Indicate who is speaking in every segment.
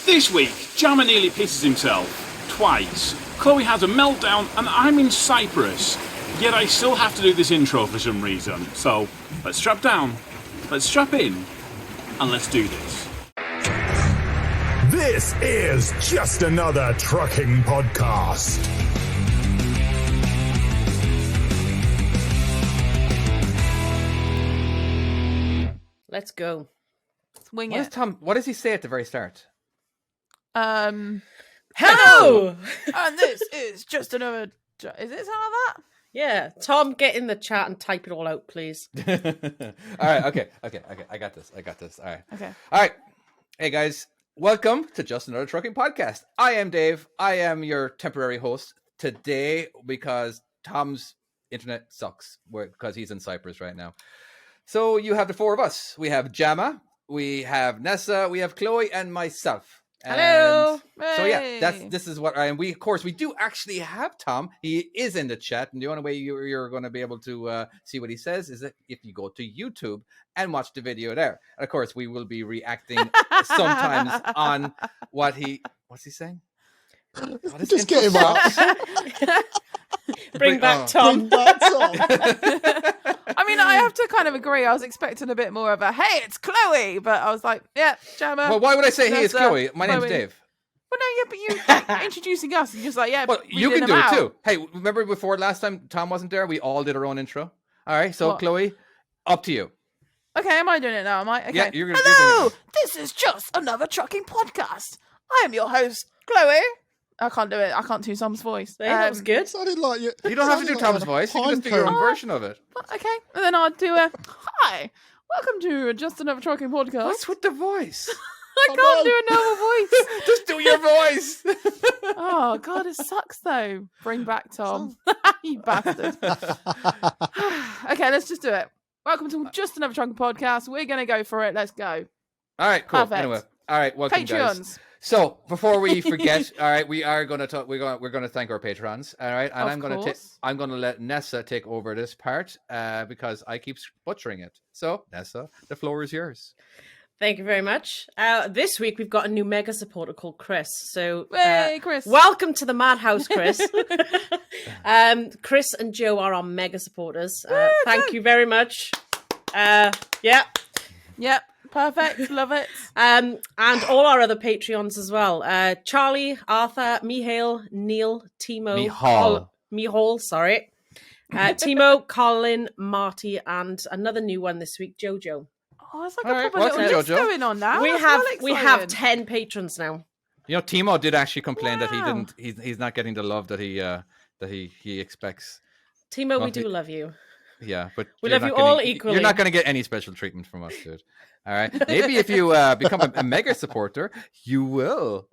Speaker 1: This week, Jamma nearly pisses himself. Twice. Chloe has a meltdown and I'm in Cyprus. Yet I still have to do this intro for some reason. So, let's strap down, let's strap in, and let's do this.
Speaker 2: This is just another trucking podcast.
Speaker 3: Let's go.
Speaker 4: Swing
Speaker 5: What
Speaker 4: it.
Speaker 5: does Tom? What does he say at the very start?
Speaker 3: Hello!
Speaker 4: And this is just another... Is it something like that?
Speaker 3: Yeah, Tom, get in the chat and type it all out, please.
Speaker 5: All right, okay. I got this. All right.
Speaker 4: Okay.
Speaker 5: All right. Hey guys, welcome to Just Another Trucking Podcast. I am Dave. I am your temporary host today because Tom's internet sucks because he's in Cyprus right now. So you have the four of us. We have Jamma, we have Nessa, we have Chloe, and myself.
Speaker 4: Hello.
Speaker 5: So yeah,
Speaker 4: Hey.
Speaker 5: this is what we do actually have Tom. He is in the chat, and the only way you're going to be able to see what he says is that if you go to YouTube and watch the video there. And of course, we will be reacting sometimes on what's he saying? Oh,
Speaker 6: Just get him out.
Speaker 3: Bring back Tom.
Speaker 6: Bring back Tom.
Speaker 4: I mean, I have to kind of agree. I was expecting a bit more of a, hey, it's Chloe. But I was like, yeah, Jamma.
Speaker 5: Well, why would I say hey, it's
Speaker 4: Nessa,
Speaker 5: Chloe? My name's
Speaker 4: Chloe.
Speaker 5: Dave.
Speaker 4: Well, no, yeah, but you introducing us and just like, yeah,
Speaker 5: Well, you
Speaker 4: reading
Speaker 5: can do
Speaker 4: them
Speaker 5: it
Speaker 4: out.
Speaker 5: too. Hey, remember before last time Tom wasn't there? We all did our own intro. All right, so
Speaker 4: What?
Speaker 5: Chloe, up to you.
Speaker 4: Okay, am I doing it now? Am I? Okay.
Speaker 5: Yeah, you're doing
Speaker 4: Hello,
Speaker 5: it.
Speaker 4: this is just another trucking podcast. I am your host, Chloe. I can't do it. I can't do Tom's voice.
Speaker 3: Hey, that was good.
Speaker 6: Sounded like you.
Speaker 5: You don't have to do
Speaker 6: sounded
Speaker 5: Tom's
Speaker 6: like
Speaker 5: voice. You can just do your own version of it.
Speaker 4: Okay, and then I'll do a hi. Welcome to just another trucking podcast.
Speaker 5: What's with the voice?
Speaker 4: I can't do a normal voice.
Speaker 5: Just do your voice.
Speaker 4: Oh God, it sucks though. Bring back Tom, you bastard. Okay, let's just do it. Welcome to just another trucking podcast. We're gonna go for it. Let's go.
Speaker 5: All right, cool.
Speaker 4: Perfect.
Speaker 5: Anyway, all right, welcome, guys.
Speaker 4: Patreons.
Speaker 5: So before we forget, all right, we are going to talk. We're going to thank our patrons. All right, and
Speaker 4: Of course.
Speaker 5: I'm going to let Nessa take over this part because I keep butchering it. So Nessa, the floor is yours.
Speaker 3: Thank you very much. This week we've got a new mega supporter called Chris. So,
Speaker 4: Hey, Chris.
Speaker 3: welcome to the Madhouse, Chris. Chris and Joe are our mega supporters. Thank you very much. Yeah.
Speaker 4: Yep. Perfect. Love it.
Speaker 3: And all our other Patreons as well. Charlie, Arthur, Mihail, Neil, Timo. Mihal, sorry. Timo, Colin, Marty, and another new one this week, Jojo.
Speaker 4: Oh, it's like
Speaker 5: All
Speaker 4: a
Speaker 5: right,
Speaker 4: proper little
Speaker 5: welcome,
Speaker 4: list
Speaker 5: Jojo.
Speaker 4: going on now.
Speaker 3: we
Speaker 4: That's
Speaker 3: have
Speaker 4: well
Speaker 3: we have
Speaker 4: exciting.
Speaker 3: 10 patrons now.
Speaker 5: You know, Timo did actually complain that he
Speaker 4: Wow.
Speaker 5: didn't. He's not getting the love that he expects.
Speaker 3: Timo, we
Speaker 5: Nothing.
Speaker 3: do love you.
Speaker 5: Yeah, but
Speaker 3: We
Speaker 5: you're
Speaker 3: love you
Speaker 5: not
Speaker 3: all
Speaker 5: gonna-
Speaker 3: equally.
Speaker 5: You're not going to get any special treatment from us, dude. All right. Maybe if you become a mega supporter, you will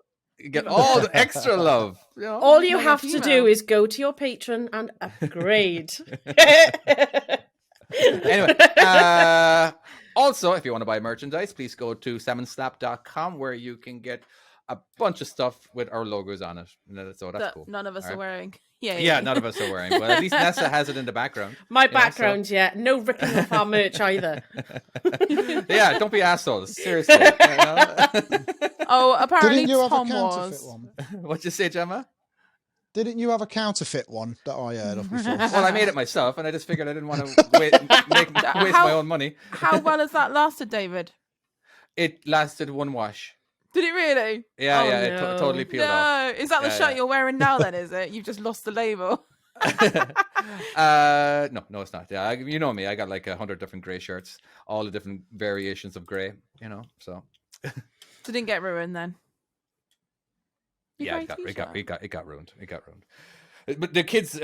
Speaker 5: get all the extra love. You know?
Speaker 3: All you
Speaker 4: Mega
Speaker 3: have to
Speaker 4: female.
Speaker 3: do is go to your patron and upgrade.
Speaker 5: Anyway, also, if you want to buy merchandise, please go to salmonslap.com where you can get a bunch of stuff with our logos on it. So that's
Speaker 4: That
Speaker 5: cool.
Speaker 4: none of us
Speaker 5: All
Speaker 4: are
Speaker 5: right.
Speaker 4: wearing. Yeah.
Speaker 5: Yeah, none of us are wearing, but at least Nessa has it in the background.
Speaker 3: My
Speaker 5: Yeah, so-
Speaker 3: background, yeah. No ripping off our merch either.
Speaker 5: Yeah, don't be assholes. Seriously. You know?
Speaker 4: Oh, apparently
Speaker 6: Didn't you have
Speaker 4: Tom
Speaker 6: a counterfeit
Speaker 4: was.
Speaker 6: one?
Speaker 5: What'd you say, Gemma?
Speaker 6: Didn't you have a counterfeit one that I heard of before?
Speaker 5: Well, I made it myself, and I just figured I didn't want to waste my own money.
Speaker 4: How well has that lasted, David?
Speaker 5: It lasted one wash.
Speaker 4: Did it really?
Speaker 5: Yeah,
Speaker 3: Oh,
Speaker 5: it
Speaker 3: no.
Speaker 5: totally peeled off.
Speaker 4: No, is that the
Speaker 5: Yeah,
Speaker 4: shirt
Speaker 5: yeah.
Speaker 4: you're wearing now? Then is it? You've just lost the label.
Speaker 5: No, it's not. Yeah, you know me. I got like 100 different gray shirts, all the different variations of gray. You know, so
Speaker 4: Didn't get ruined then.
Speaker 5: yeah, it got ruined. It got ruined. But the kids,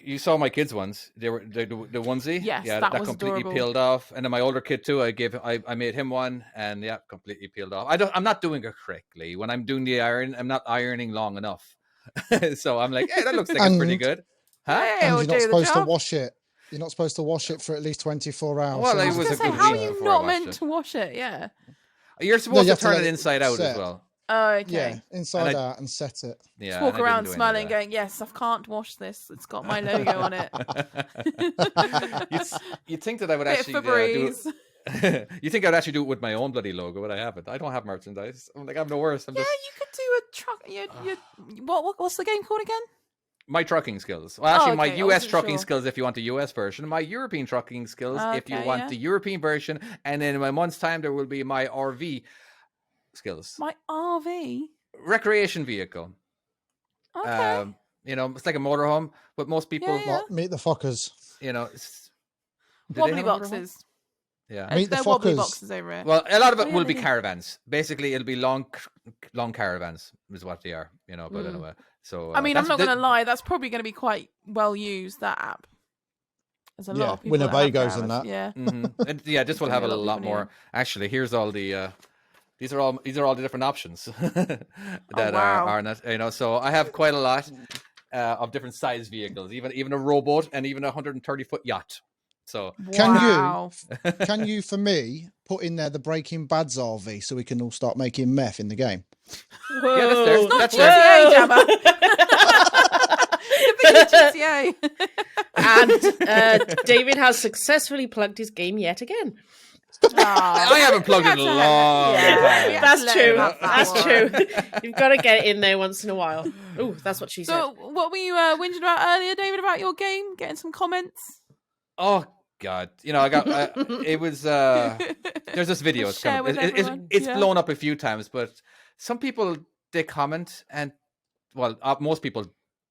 Speaker 5: you saw my kids' ones. They were the onesie.
Speaker 4: Yes,
Speaker 5: yeah,
Speaker 4: that was
Speaker 5: completely
Speaker 4: adorable.
Speaker 5: peeled off. And then my older kid too. I made him one, and yeah, completely peeled off. I'm not doing it correctly. When I'm doing the iron, I'm not ironing long enough. So I'm like, hey, that looks like it's pretty
Speaker 6: And-
Speaker 5: good. Huh?
Speaker 4: Hey,
Speaker 6: And
Speaker 4: it'll
Speaker 6: you're
Speaker 4: do
Speaker 6: not
Speaker 4: the
Speaker 6: supposed to
Speaker 4: job.
Speaker 6: wash it. You're not supposed to wash it for at least 24 hours.
Speaker 5: Well,
Speaker 6: So
Speaker 5: it
Speaker 4: I
Speaker 6: it's
Speaker 4: was
Speaker 5: was
Speaker 4: going
Speaker 5: a
Speaker 4: to
Speaker 5: good
Speaker 4: say, how are
Speaker 5: week
Speaker 4: you
Speaker 5: before I
Speaker 4: not
Speaker 5: washed
Speaker 4: meant
Speaker 5: it.
Speaker 4: to wash it? Yeah.
Speaker 5: You're supposed
Speaker 6: you
Speaker 5: to
Speaker 6: have to
Speaker 5: turn
Speaker 6: let
Speaker 5: it
Speaker 6: it
Speaker 5: inside out as
Speaker 6: set.
Speaker 5: well.
Speaker 4: Oh, okay.
Speaker 6: Yeah, inside
Speaker 5: And
Speaker 6: out and set it.
Speaker 5: Yeah,
Speaker 4: Just walk
Speaker 5: and I
Speaker 4: around
Speaker 5: didn't do any
Speaker 4: smiling,
Speaker 5: of
Speaker 4: going, "Yes, I can't wash this. It's got my logo on it."
Speaker 5: that. You'd think that I would
Speaker 4: Bit
Speaker 5: actually
Speaker 4: of Febreze.
Speaker 5: You think I'd actually do it with my own bloody logo, but I haven't. I don't have merchandise. I'm like, I'm the worst. I'm
Speaker 4: Yeah,
Speaker 5: just
Speaker 4: you could do a truck. What's the game called again?
Speaker 5: my trucking skills. Well, actually, my
Speaker 4: okay, I
Speaker 5: US
Speaker 4: wasn't
Speaker 5: trucking
Speaker 4: sure.
Speaker 5: skills if you want the US version, my European trucking skills if you
Speaker 4: Okay,
Speaker 5: want
Speaker 4: yeah.
Speaker 5: the European version, and then in a month's time there will be my RV skills.
Speaker 4: My RV.
Speaker 5: Recreation vehicle.
Speaker 4: Okay.
Speaker 5: It's like a motorhome, but most people,
Speaker 4: Yeah.
Speaker 6: Like, meet the fuckers.
Speaker 5: do they
Speaker 4: Wobbly
Speaker 5: have a motorhome?
Speaker 4: boxes.
Speaker 5: Yeah.
Speaker 6: Meet the
Speaker 4: They're wobbly
Speaker 6: fuckers.
Speaker 4: boxes over it.
Speaker 5: Well, a lot of it
Speaker 4: Oh, yeah,
Speaker 5: will
Speaker 4: they
Speaker 5: be
Speaker 4: do.
Speaker 5: caravans. Basically, it'll be long caravans is what they are, but
Speaker 3: Mm.
Speaker 5: anyway. So
Speaker 4: I mean, I'm
Speaker 5: that's
Speaker 4: not going to lie. That's probably going to be quite well used, that app. There's a lot
Speaker 6: Yeah,
Speaker 4: of people that have
Speaker 6: Winnebagos and
Speaker 4: caravans.
Speaker 6: that.
Speaker 4: Yeah.
Speaker 5: This will
Speaker 4: There's
Speaker 5: have a
Speaker 4: gonna be a lot of
Speaker 5: lot
Speaker 4: people
Speaker 5: more.
Speaker 4: here.
Speaker 5: Actually, here's all the. These are all the different options that
Speaker 4: wow.
Speaker 5: are not. So I have quite a lot of different size vehicles, even a rowboat and even a 130-foot yacht. So
Speaker 4: Wow.
Speaker 6: Can you, for me, put in there the Breaking Bad's RV so we can all start making meth in the game?
Speaker 3: Whoa.
Speaker 5: yeah, that's there. That's
Speaker 4: GTA,
Speaker 5: there.
Speaker 4: Jamma. GTA.
Speaker 3: And David has successfully plugged his game yet again.
Speaker 5: I haven't plugged it in a long time.
Speaker 4: Yeah.
Speaker 3: That's
Speaker 4: let
Speaker 3: true.
Speaker 4: him have that
Speaker 3: That's
Speaker 4: one.
Speaker 3: true. You've got to get it in there once in a while. Ooh, that's what she said.
Speaker 4: So, what were you whinging about earlier, David, about your game? Getting some comments?
Speaker 5: Oh God! I got it was. There's this video. It's,
Speaker 4: Share with everyone,
Speaker 5: it's
Speaker 4: yeah.
Speaker 5: blown up a few times, but some people they comment and most people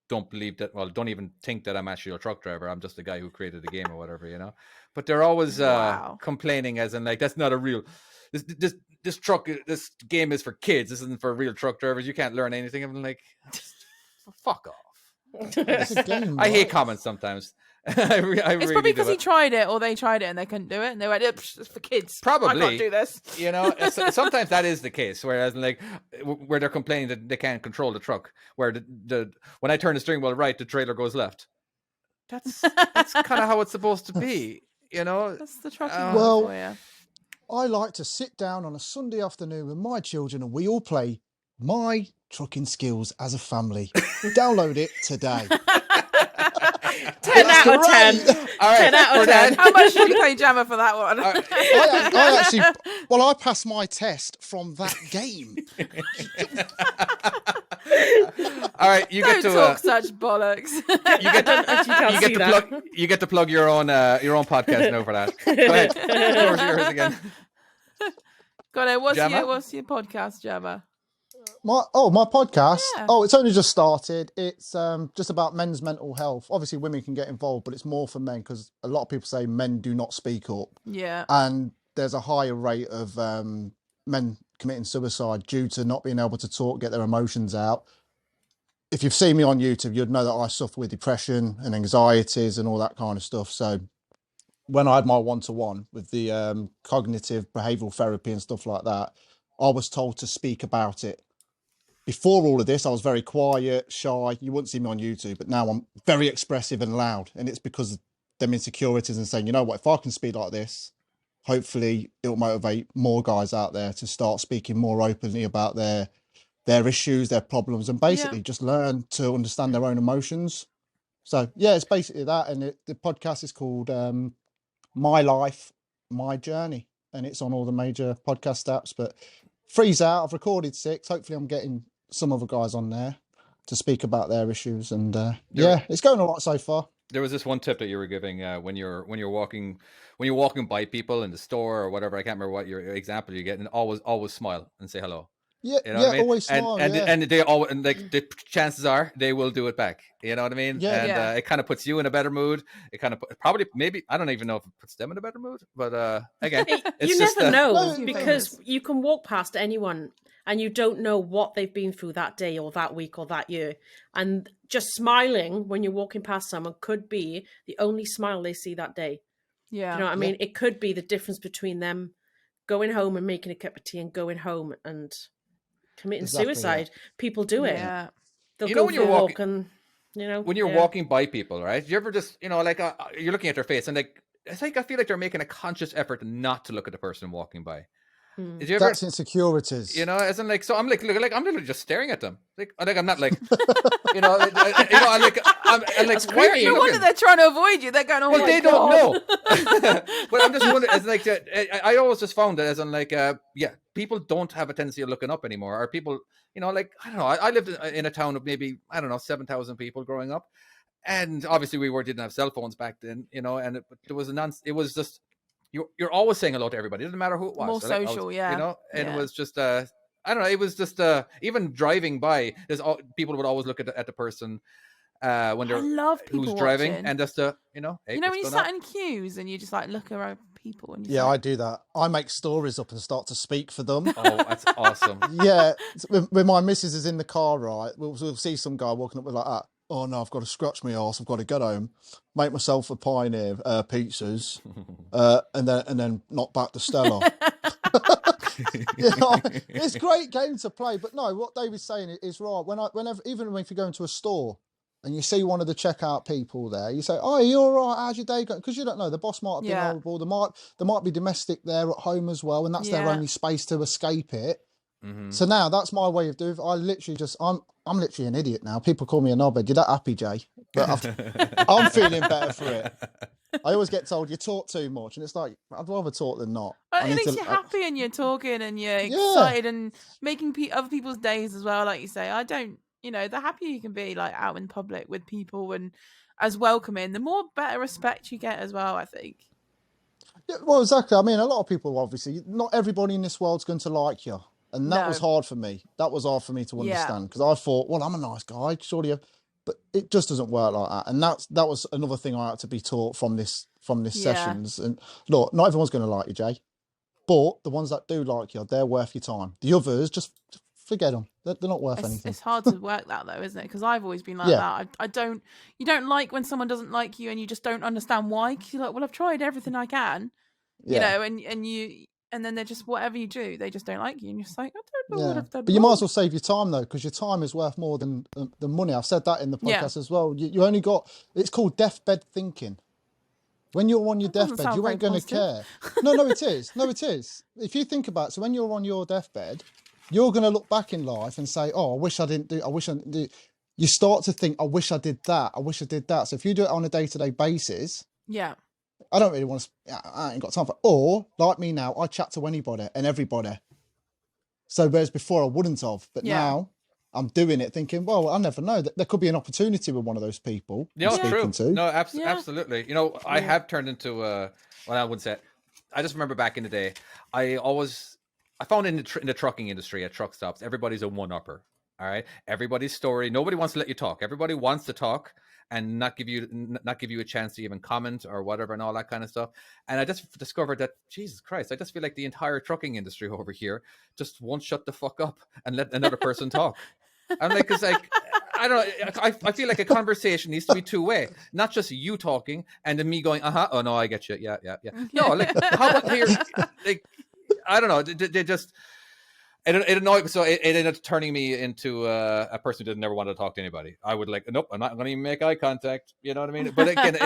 Speaker 5: don't believe that. Well, don't even think that I'm actually a truck driver. I'm just a guy who created the game or whatever. But they're always
Speaker 4: Wow.
Speaker 5: complaining as in like that's not a real. This game is for kids. This isn't for real truck drivers. You can't learn anything. I'm like, fuck off.
Speaker 6: It's a game,
Speaker 5: I hate
Speaker 6: right?
Speaker 5: comments sometimes. I really
Speaker 4: It's probably
Speaker 5: do
Speaker 4: because he tried it, or they tried it and they couldn't do it, and they went, "It's for kids. I
Speaker 5: Probably.
Speaker 4: can't do this."
Speaker 5: Sometimes that is the case. Whereas, like, where they're complaining that they can't control the truck, where the when I turn the steering wheel right, the trailer goes left. That's kind of how it's supposed to be,
Speaker 4: That's the trucking
Speaker 6: Well-
Speaker 4: for you.
Speaker 6: I like to sit down on a Sunday afternoon with my children and we all play My Trucking Skills as a family. Download it today.
Speaker 3: 10 out of 10.
Speaker 5: All right,
Speaker 3: 10 out of
Speaker 5: for that-
Speaker 3: 10.
Speaker 4: How much did you pay Jamma for that one?
Speaker 6: I actually, I passed my test from that game.
Speaker 5: All right, you
Speaker 4: Don't
Speaker 5: get to
Speaker 4: talk such bollocks.
Speaker 5: you get
Speaker 3: can't see that.
Speaker 5: you get to plug your own podcast now for that. Go ahead, the floor is yours again.
Speaker 4: Got it. What's
Speaker 5: Jamma?
Speaker 4: your podcast, Jamma?
Speaker 6: My podcast.
Speaker 4: Yeah.
Speaker 6: Oh, it's only just started. It's just about men's mental health. Obviously, women can get involved, but it's more for men because a lot of people say men do not speak up,
Speaker 4: Yeah.
Speaker 6: and there's a higher rate of men committing suicide due to not being able to talk, get their emotions out. If you've seen me on YouTube, you'd know that I suffer with depression and anxieties and all that kind of stuff. So when I had my one-to-one with the cognitive behavioural therapy and stuff like that, I was told to speak about it. Before all of this, I was very quiet, shy. You wouldn't see me on YouTube, but now I'm very expressive and loud. And it's because of them insecurities and saying, you know what, if I can speak like this, hopefully it'll motivate more guys out there to start speaking more openly about their issues, their problems, and basically just learn to understand their own emotions. So, yeah, it's basically that. And the podcast is called My Life, My Journey. And it's on all the major podcast apps. But 3's out. I've recorded 6. Hopefully I'm getting some other guys on there to speak about their issues. And it's going all right so far.
Speaker 5: There was this one tip that you were giving when you're walking by people in the store or whatever. I can't remember what your example you get, and always smile and say hello.
Speaker 6: Yeah,
Speaker 5: You know what I mean?
Speaker 6: always smile.
Speaker 5: and they always, and like the chances are they will do it back. You know what I mean?
Speaker 6: Yeah.
Speaker 5: And it kind of puts you in a better mood. It kind of maybe I don't even know if it puts them in a better mood, but again, it's
Speaker 3: You
Speaker 5: just
Speaker 3: never know
Speaker 6: No,
Speaker 3: because you can walk past anyone and you don't know what they've been through that day or that week or that year. And just smiling when you're walking past someone could be the only smile they see that day.
Speaker 4: Yeah.
Speaker 3: You know what I mean? It could be the difference between them going home and making a cup of tea and going home and committing
Speaker 6: Exactly,
Speaker 3: suicide. People do it.
Speaker 4: Yeah.
Speaker 3: They'll
Speaker 5: You
Speaker 3: go
Speaker 5: know when
Speaker 3: for
Speaker 5: you're
Speaker 3: a walk
Speaker 5: walking-
Speaker 3: and,
Speaker 5: when you're walking by people, right? You ever just, like you're looking at their face and like, it's like I feel like they're making a conscious effort not to look at the person walking by. Did you ever?
Speaker 6: That's insecurities.
Speaker 5: You know, as in like, so I'm like, look, like I'm literally just staring at them. Like I'm not like, you know, I'm like, why are you
Speaker 4: No wonder
Speaker 5: looking?
Speaker 4: they're trying to avoid you. They're going, oh
Speaker 5: Well,
Speaker 4: my
Speaker 5: they
Speaker 4: God.
Speaker 5: don't know. But I'm just wondering, as like, I always just found that as in like, people don't have a tendency of looking up anymore. Or people, you know, like, I don't know. I lived in a town of maybe, I don't know, 7,000 people growing up. And obviously we didn't have cell phones back then, you know, and it was just, you're always saying hello to everybody. It doesn't matter who it was.
Speaker 4: More
Speaker 5: So, like,
Speaker 4: social, yeah.
Speaker 5: You know, and
Speaker 4: Yeah.
Speaker 5: it was just, I don't know. It was just, even driving by, people would always look at the person when
Speaker 4: I
Speaker 5: they're
Speaker 4: love people
Speaker 5: who's driving,
Speaker 4: watching.
Speaker 5: and just you know, hey,
Speaker 4: You know, when
Speaker 5: what's
Speaker 4: you
Speaker 5: going
Speaker 4: sat in queues and you just like look around people and you
Speaker 6: Yeah, I do that. I make stories up and start to speak for them.
Speaker 5: on? Oh, that's awesome.
Speaker 6: Yeah, when my missus is in the car, right, we'll see some guy walking up with like that. Oh no, I've got to scratch my arse. I've got to get home, make myself a Pioneer pizzas, and then knock back the Stella. You know, it's a great game to play, but no, what David's saying is right. Whenever, even if you go into a store and you see one of the checkout people there, you say, "Oh, you all right? How's your day going?" Because you don't know, the boss might have been horrible. There might be domestic there at home as well, and that's their only space to escape it.
Speaker 5: Mm-hmm.
Speaker 6: So now that's my way of doing it. I literally just, I'm literally an idiot now. People call me a knobhead. You're that happy, Jay? But I'm feeling better for it. I always get told you talk too much, and it's like, I'd rather talk than not.
Speaker 4: It makes you happy and you're talking and you're excited and making other people's days as well. Like you say, the happier you can be like out in public with people and as welcoming, the more better respect you get as well, I think.
Speaker 6: Yeah, well, exactly. I mean, a lot of people, obviously, not everybody in this world's going to like you. And that was hard for me. That was hard for me to understand because I thought, well, I'm a nice guy, surely. But it just doesn't work like that. And that was another thing I had to be taught from this sessions. And look, not everyone's going to like you, Jay. But the ones that do like you, they're worth your time. The others, just forget them. They're not worth anything.
Speaker 4: It's hard to work that though, isn't it? Because I've always been like that. You don't like when someone doesn't like you and you just don't understand why. 'Cause you're like, well, I've tried everything I can, you know, and then they're just, whatever you do, they just don't like you. And you're just like, I don't know what I've done.
Speaker 6: But you might as well save your time, though, because your time is worth more than money. I've said that in the podcast as well. You only got, it's called deathbed thinking. When you're on your deathbed, you ain't going to care. No, it is. No, it is. If you think about it, so when you're on your deathbed, you're going to look back in life and say, oh, I wish I didn't do. You start to think, I wish I did that. I wish I did that. So if you do it on a day-to-day basis. Yeah. I don't really want to, I ain't got time for it. Or, like me now, I chat to anybody and everybody. So whereas before I wouldn't have. But now I'm doing it thinking, well, I never know. There could be an opportunity with one of those people.
Speaker 5: No, true. No, absolutely. You know, I have turned into, well, I wouldn't say it. I just remember back in the day, I found in the trucking industry at truck stops, everybody's a one-upper. All right. Everybody's story. Nobody wants to let you talk. Everybody wants to talk and not give you a chance to even comment or whatever and all that kind of stuff. And I just discovered that, Jesus Christ, I just feel like the entire trucking industry over here just won't shut the fuck up and let another person talk. I'm like, it's like, I don't know. I feel like a conversation needs to be two-way, not just you talking and then me going, oh no, I get you. Yeah. No, like, how about here? Like, I don't know. They just, it annoyed me. So it ended up turning me into a person who didn't never want to talk to anybody. I would like, nope, I'm not going to even make eye contact. You know what I mean? But again,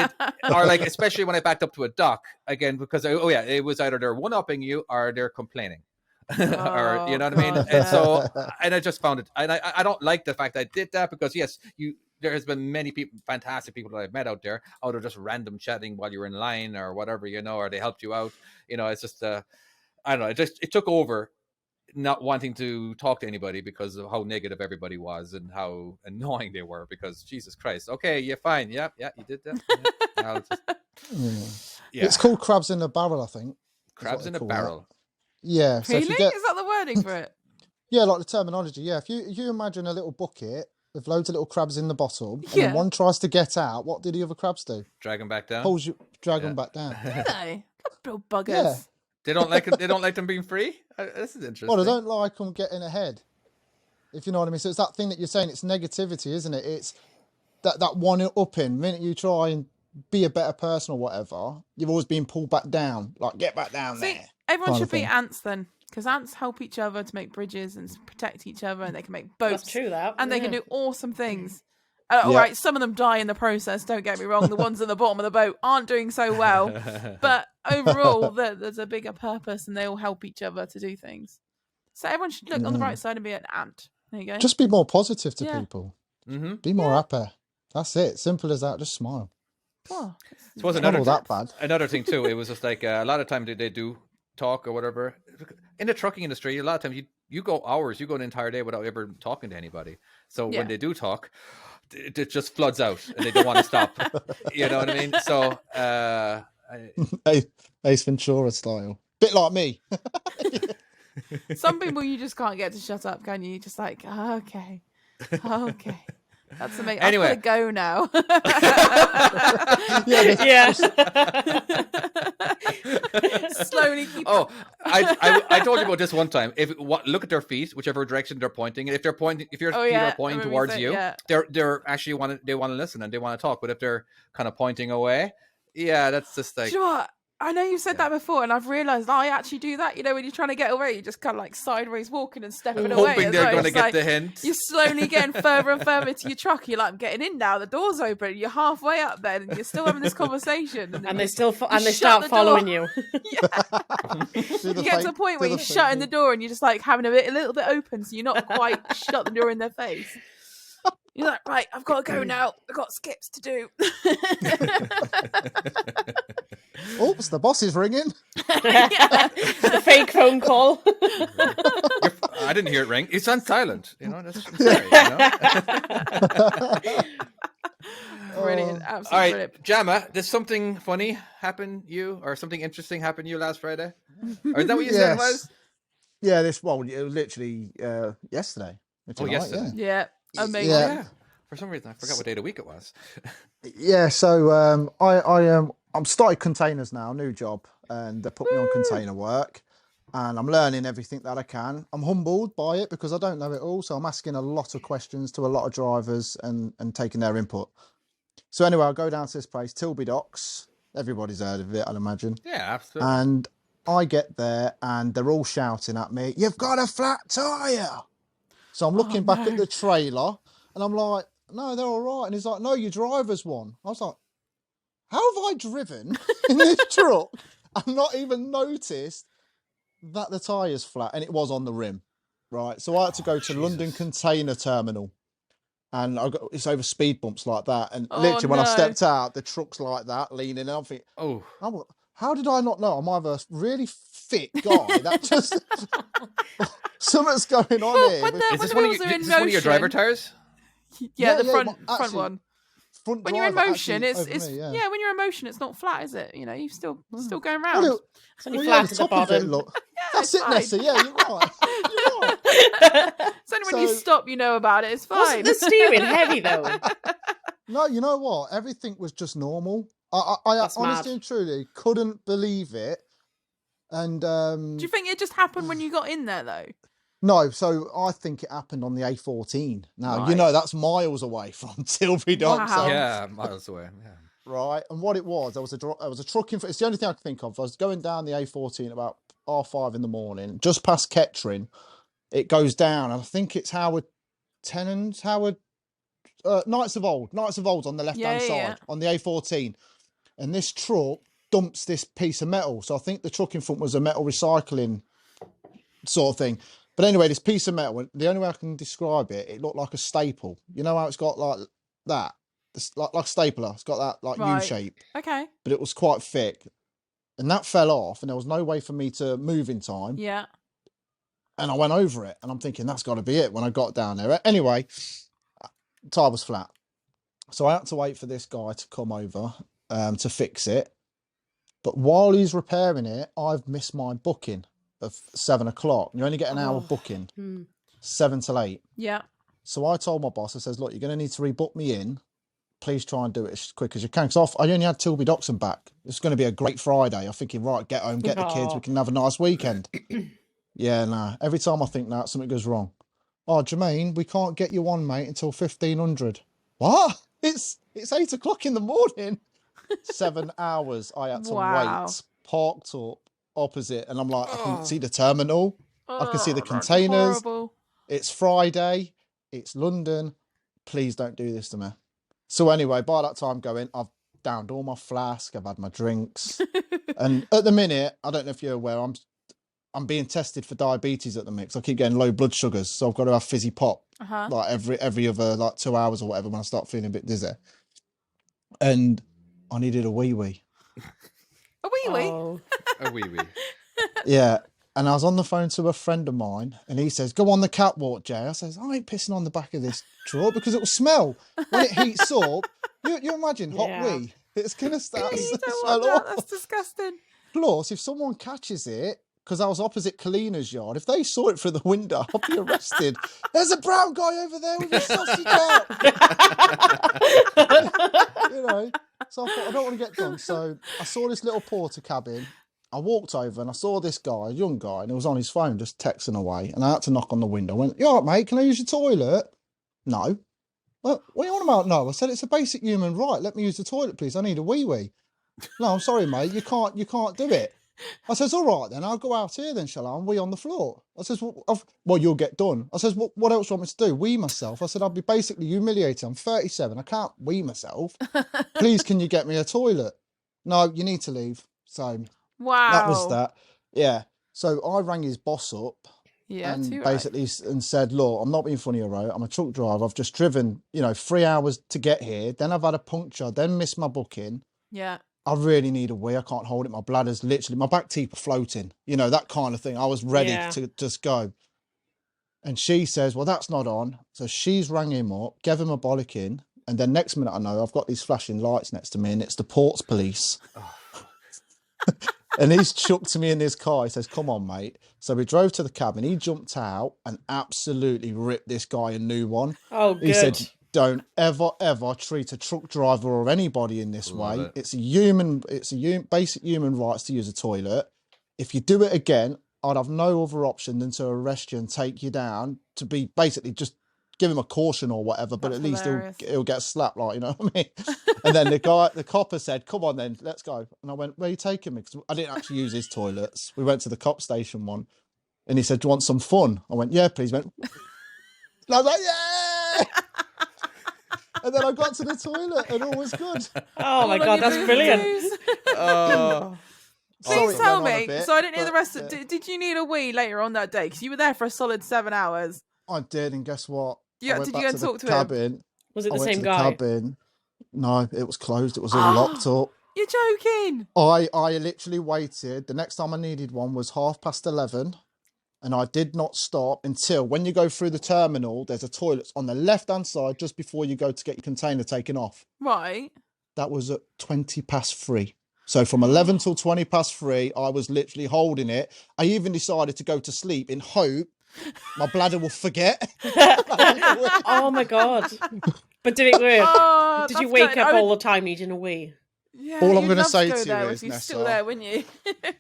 Speaker 5: or like, especially when I backed up to a dock again, because it was either they're one-upping you or they're complaining. Or you know what I mean? And so, and I just found it, and I don't like the fact I did that because yes, there has been many people, fantastic people that I've met out there, out of just random chatting while you were in line or whatever, you know, or they helped you out. You know, it's just I don't know. It took over not wanting to talk to anybody because of how negative everybody was and how annoying they were. Because Jesus Christ, okay, you're fine, yeah, you did that.
Speaker 6: It's called crabs in a barrel, I think.
Speaker 5: Crabs in a barrel.
Speaker 6: Yeah. So
Speaker 4: really? Is that the wording for it?
Speaker 6: Yeah, like the terminology. Yeah. If you imagine a little bucket with loads of little crabs in the bottom, and then one tries to get out, what do the other crabs do?
Speaker 5: Drag them back down.
Speaker 6: Drag them back down.
Speaker 4: Do they? Little buggers.
Speaker 6: Yeah.
Speaker 5: They don't like it. They don't like them being free. This is interesting.
Speaker 6: Well, they don't like them getting ahead. If you know what I mean. So it's that thing that you're saying. It's negativity, isn't it? It's that one upping. The minute you try and be a better person or whatever, you've always been pulled back down. Like, get back down there.
Speaker 4: Everyone should be ants then, because ants help each other to make bridges and protect each other, and they can make boats.
Speaker 3: That's true, that.
Speaker 4: And they can do awesome things. All right, some of them die in the process, don't get me wrong. The ones at the bottom of the boat aren't doing so well. But overall, there's a bigger purpose, and they all help each other to do things. So everyone should look on the bright side and be an ant. There you go.
Speaker 6: Just be more positive to
Speaker 4: Yeah.
Speaker 6: people.
Speaker 5: Mm-hmm.
Speaker 6: Be more happy. That's it. Simple as that. Just smile.
Speaker 4: Oh,
Speaker 5: Suppose
Speaker 6: Not all that bad.
Speaker 5: Another thing too, it was just like a lot of times they do talk or whatever. In the trucking industry, a lot of times you go hours, you go an entire day without ever talking to anybody. So when they do talk, it just floods out and they don't want to stop. You know what I mean? So
Speaker 6: Ace Ventura style. Bit like me.
Speaker 4: some people you just can't get to shut up, can you? You're just like, okay. That's amazing.
Speaker 5: Anyway.
Speaker 4: I've got to go now.
Speaker 3: Yeah.
Speaker 4: Slowly keep.
Speaker 5: Oh, I told you about this one time. Look at their feet, whichever direction they're pointing. If they're pointing, if your feet are pointing towards you, they're actually they want to listen and they want to talk. But if they're kind of pointing away, that's just like.
Speaker 4: Do you know what? I know you've said that before, and I've realised I actually do that. You know, when you're trying to get away, you just kind of like sideways walking and stepping away.
Speaker 5: Hoping they're going to get the hint.
Speaker 4: You're slowly getting further and further to your truck. You're like, I'm getting in now. The door's open. You're halfway up there, and you're still having this conversation. And
Speaker 3: they still they start following you.
Speaker 4: You get to a point where you're shutting the door and you're just like having a little bit open, so you're not quite shut the door in their face. You're like, right, I've got to go now. I've got skips to do.
Speaker 6: Oops, the boss is ringing.
Speaker 3: The fake phone call.
Speaker 5: I didn't hear it ring. It's on silent. You know, that's sorry,
Speaker 4: Brilliant. Absolutely
Speaker 5: all right,
Speaker 4: brilliant.
Speaker 5: Jamma, did something funny happen you or something interesting happen you last Friday? Or is that what you said it was?
Speaker 6: Yeah, it was literally yesterday.
Speaker 5: Yesterday.
Speaker 4: Yeah. Amazing.
Speaker 6: Yeah.
Speaker 5: For some reason, I forgot what day of the week it was.
Speaker 6: Yeah, so I'm started containers now, new job, and they put me on container work, and I'm learning everything that I can. I'm humbled by it because I don't know it all, so I'm asking a lot of questions to a lot of drivers and taking their input. So anyway, I go down to this place, Tilby Docks. Everybody's heard of it, I'd imagine.
Speaker 5: Yeah, absolutely.
Speaker 6: And I get there, and they're all shouting at me, "You've got a flat tyre!" So I'm looking back at the trailer, and I'm like, "No, they're all right." And he's like, "No, your driver's one." I was like, how have I driven in this truck and not even noticed that the tyre's flat? And it was on the rim, right? So I had to go to London Container Terminal, and it's over speed bumps like that. And literally when I stepped out, the truck's like that, leaning, and I'm thinking, how did I not know? I'm either a really fit guy that just... Something's going on here.
Speaker 5: Is this one of your driver tires?
Speaker 4: Yeah, the front one.
Speaker 6: When
Speaker 4: you're in motion, it's when you're in motion, it's not flat, is it? You know, you're still going round.
Speaker 3: It's only flat at the bottom.
Speaker 6: That's it, Nessa. Yeah, you're right.
Speaker 4: It's only when you stop, you know about it. It's fine.
Speaker 3: Wasn't the steering heavy though?
Speaker 6: No, you know what? Everything was just normal. I honestly and truly couldn't believe it. And
Speaker 4: do you think it just happened when you got in there though?
Speaker 6: No, so I think it happened on the A14. Now, you know, that's miles away from Tilbury Docks.
Speaker 4: Wow.
Speaker 5: Yeah, miles away. Yeah.
Speaker 6: Right, and what it was, there was a truck in front. It's the only thing I can think of. I was going down the A14 about 5:30 in the morning, just past Kettering. It goes down, and I think it's Knights of Old's on the left-hand side, on the A14. And this truck dumps this piece of metal. So I think the truck in front was a metal recycling sort of thing. But anyway, this piece of metal, the only way I can describe it, it looked like a staple. You know how it's got like that? It's like a stapler. It's got that like U shape.
Speaker 4: Okay.
Speaker 6: But it was quite thick. And that fell off, and there was no way for me to move in time.
Speaker 4: Yeah.
Speaker 6: And I went over it, and I'm thinking, that's got to be it when I got down there. Anyway, the tyre was flat. So I had to wait for this guy to come over to fix it. But while he's repairing it, I've missed my booking of 7 o'clock. You only get an hour booking, 7 till 8.
Speaker 4: Yeah.
Speaker 6: So I told my boss, I says, look, you're going to need to rebook me in. Please try and do it as quick as you can. Because I only had Tilby Docks and back. It's going to be a great Friday. I'm thinking, right, get home, get the kids. We can have a nice weekend. Yeah, nah. Every time I think that, something goes wrong. Oh, Jermaine, we can't get you on, mate, until 1500. What? It's 8 o'clock in the morning. 7 hours I had to wait, parked up opposite, and I'm like, I can see the terminal, I can see the containers. It's Friday, it's London. Please don't do this to me. So anyway, by that time I've downed all my flask. I've had my drinks. And at the minute, I don't know if you're aware, I'm being tested for diabetes at the minute. I keep getting low blood sugars. So I've got to have fizzy pop like every other like 2 hours or whatever when I start feeling a bit dizzy. And I needed a wee-wee.
Speaker 4: A wee-wee?
Speaker 3: Oh.
Speaker 5: A wee-wee.
Speaker 6: Yeah. And I was on the phone to a friend of mine and he says, go on the catwalk, Jay. I says, I ain't pissing on the back of this truck because it will smell. When it heats up, you imagine hot wee. It's going to start to smell awful.
Speaker 4: That's disgusting.
Speaker 6: Plus, if someone catches it, because I was opposite Kalina's yard, if they saw it through the window, I'll be arrested. There's a brown guy over there with his sausage out. You know, so I thought, I don't want to get done. So I saw this little porter cabin. I walked over and I saw this guy, a young guy, and he was on his phone just texting away. And I had to knock on the window. I went, you all right, mate, can I use your toilet? No. Well, what are you on about? No. I said, it's a basic human right. Let me use the toilet, please. I need a wee-wee. No, I'm sorry, mate. You can't do it. I says, all right, then I'll go out here then, shall I? And wee on the floor. I says, well, you'll get done. I says, what else do you want me to do? Wee myself. I said, I'll be basically humiliated. I'm 37. I can't wee myself. Please, can you get me a toilet? No, you need to leave. So
Speaker 4: wow,
Speaker 6: that was that. Yeah. So I rang his boss up.
Speaker 4: Yeah,
Speaker 6: and basically and said, look, I'm not being funny, right? I'm a truck driver. I've just driven, 3 hours to get here. Then I've had a puncture, then missed my booking.
Speaker 4: Yeah.
Speaker 6: I really need a wee. I can't hold it. My bladder's literally, my back teeth are floating, that kind of thing. I was ready to just go. And she says, well, that's not on. So she's rang him up, gave him a bollocking. And then next minute I know I've got these flashing lights next to me and it's the ports police. And he's chucked to me in his car. He says, come on, mate. So we drove to the cabin. He jumped out and absolutely ripped this guy a new one.
Speaker 3: Oh, good.
Speaker 6: He said, don't ever, ever treat a truck driver or anybody in this way. It's a basic human rights to use a toilet. If you do it again, I'd have no other option than to arrest you and take you down to be basically just give him a caution or whatever, but at least he'll get slapped, like, you know what I mean? And then the copper said, come on then, let's go. And I went, where are you taking me? Because I didn't actually use his toilets. We went to the cop station one and he said, do you want some fun? I went, yeah, please. Went, and I was like, yeah! And then I got to the toilet and all was good.
Speaker 3: Oh my God, that's brilliant.
Speaker 4: Please tell me. So I didn't hear the rest. Did you need a wee later on that day? Because you were there for a solid 7 hours.
Speaker 6: I did, and guess what?
Speaker 4: Did you go and talk to him?
Speaker 3: Was it the same guy?
Speaker 6: No, it was closed. It was all locked up.
Speaker 4: You're joking.
Speaker 6: I literally waited. The next time I needed one was 11:30. And I did not stop until when you go through the terminal, there's a toilet on the left-hand side just before you go to get your container taken off.
Speaker 4: Right.
Speaker 6: That was at 3:20. So from 11 till 3:20, I was literally holding it. I even decided to go to sleep in hope my bladder will forget.
Speaker 3: Oh my God. But did it work? Did you wake up all the time needing a wee?
Speaker 4: Yeah,
Speaker 6: all I'm going to say to you is,
Speaker 4: Nessa, still there, wouldn't you?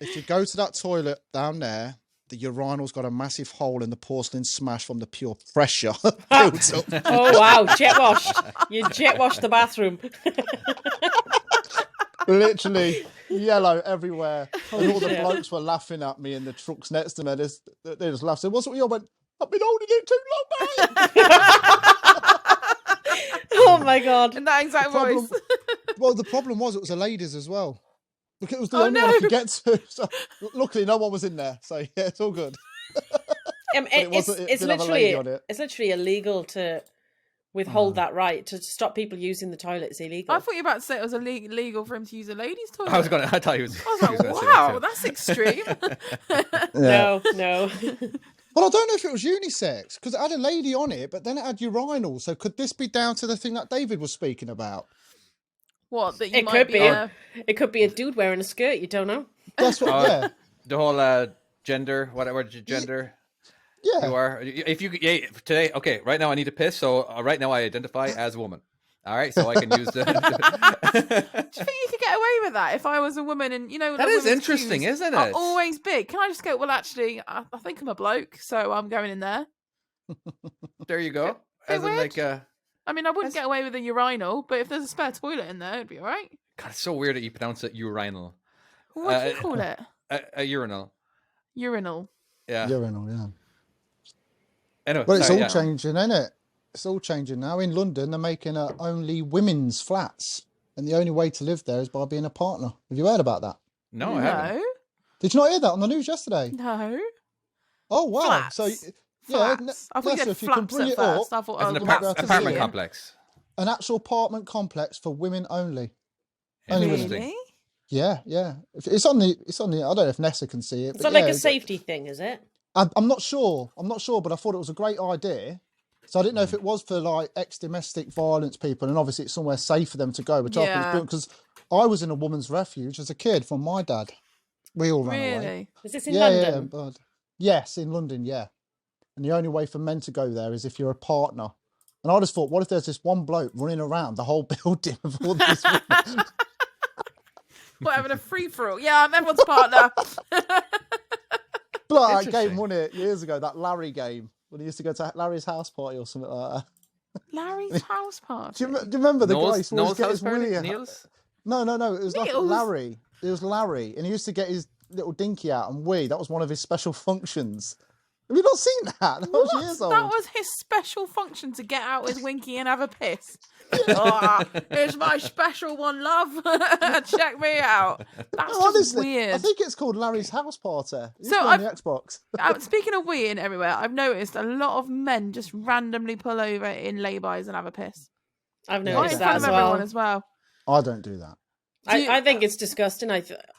Speaker 6: If you go to that toilet down there, the urinal's got a massive hole in the porcelain smash from the pure pressure built up.
Speaker 3: Oh wow, jet washed. You jet washed the bathroom.
Speaker 6: Literally yellow everywhere. And all the blokes were laughing at me in the trucks next to me. They just laughed. Said, what's it with you? I went, I've been holding it too long, mate.
Speaker 3: Oh my God.
Speaker 4: In that exact voice.
Speaker 6: Well, the problem was it was a ladies as well. Look, it was the only one I could get to. So, luckily, no one was in there. So, yeah, it's all good.
Speaker 3: It's literally illegal to withhold that right. To stop people using the toilet is illegal.
Speaker 4: I thought you were about to say it was illegal for him to use a ladies' toilet.
Speaker 5: I thought he was.
Speaker 4: I was like, wow, that's extreme.
Speaker 3: No.
Speaker 6: Well, I don't know if it was unisex because it had a lady on it, but then it had urinals. So could this be down to the thing that David was speaking about?
Speaker 4: What? That you
Speaker 3: it
Speaker 4: might
Speaker 3: could
Speaker 4: be.
Speaker 3: It could be a dude wearing a skirt. You don't know.
Speaker 6: That's what. Yeah.
Speaker 5: The whole gender, whatever gender.
Speaker 6: Yeah.
Speaker 5: You are. If you today, okay. Right now, I need to piss. So right now, I identify as a woman. All right, so I can use the.
Speaker 4: Do you think you could get away with that if I was a woman? And
Speaker 5: that is interesting, isn't it?
Speaker 4: Are always big. Can I just go? Well, actually, I think I'm a bloke, so I'm going in there.
Speaker 5: There you go. As in, like,
Speaker 4: I mean, I wouldn't get away with a urinal, but if there's a spare toilet in there, it'd be all right.
Speaker 5: God, it's so weird that you pronounce it urinal.
Speaker 4: What do you call it?
Speaker 5: A urinal.
Speaker 4: Urinal.
Speaker 5: Yeah.
Speaker 6: Urinal. Yeah.
Speaker 5: Anyway,
Speaker 6: but it's all changing, isn't it? It's all changing now. In London, they're making only women's flats and the only way to live there is by being a partner. Have you heard about that?
Speaker 5: No, I haven't.
Speaker 6: Did you not hear that on the news yesterday?
Speaker 4: No.
Speaker 6: Oh wow!
Speaker 4: Flats.
Speaker 6: So
Speaker 4: Flats. I thought you
Speaker 6: Nessa,
Speaker 4: said
Speaker 6: if you can
Speaker 4: flaps
Speaker 6: bring
Speaker 4: at
Speaker 6: it
Speaker 4: first.
Speaker 6: up,
Speaker 4: I thought
Speaker 5: As an
Speaker 6: you might be able to
Speaker 5: apartment
Speaker 6: see it.
Speaker 5: complex.
Speaker 6: An actual apartment complex for women only. Only women.
Speaker 4: Really?
Speaker 6: Yeah. It's on the. I don't know if Nessa can see it.
Speaker 3: It's
Speaker 6: But
Speaker 3: not like a safety thing, is it?
Speaker 6: I'm not sure. But I thought it was a great idea. So I didn't know if it was for like ex-domestic violence people, and obviously it's somewhere safe for them to go. Which I think is brilliant, because I was in a woman's refuge as a kid from my dad. We all ran away.
Speaker 4: Really?
Speaker 3: Is this in London?
Speaker 6: Yeah, yes, in London, yeah. And the only way for men to go there is if you're a partner. And I just thought, what if there's this one bloke running around the whole building with all these women?
Speaker 4: What, having a free-for-all? Yeah, I'm everyone's partner.
Speaker 6: But like that
Speaker 5: Interesting.
Speaker 6: game, wasn't it, years ago, that Larry game, when he used to go to Larry's house party or something like that.
Speaker 4: Larry's house party.
Speaker 6: Do you remember the guy who always
Speaker 5: Noel's
Speaker 6: get
Speaker 5: house
Speaker 6: his
Speaker 5: party?
Speaker 6: willy out?
Speaker 5: Neil's?
Speaker 6: No, it was like
Speaker 4: Neil's?
Speaker 6: Larry. It was Larry, and he used to get his little dinky out and wee. That was one of his special functions. Have you not seen that? That was years old.
Speaker 4: That was his special function, to get out his winky and have a piss. Oh, here's my special one, love. Check me out. That's just
Speaker 6: Honestly,
Speaker 4: weird.
Speaker 6: I think it's called Larry's house party. It's
Speaker 4: So
Speaker 6: on the Xbox.
Speaker 4: Speaking of weeing everywhere, I've noticed a lot of men just randomly pull over in lay-bys and have a piss.
Speaker 3: I've
Speaker 4: Right
Speaker 3: noticed
Speaker 4: in
Speaker 3: that
Speaker 4: front
Speaker 3: as
Speaker 4: of everyone
Speaker 3: well.
Speaker 4: as well.
Speaker 6: I don't do that.
Speaker 3: I think it's disgusting.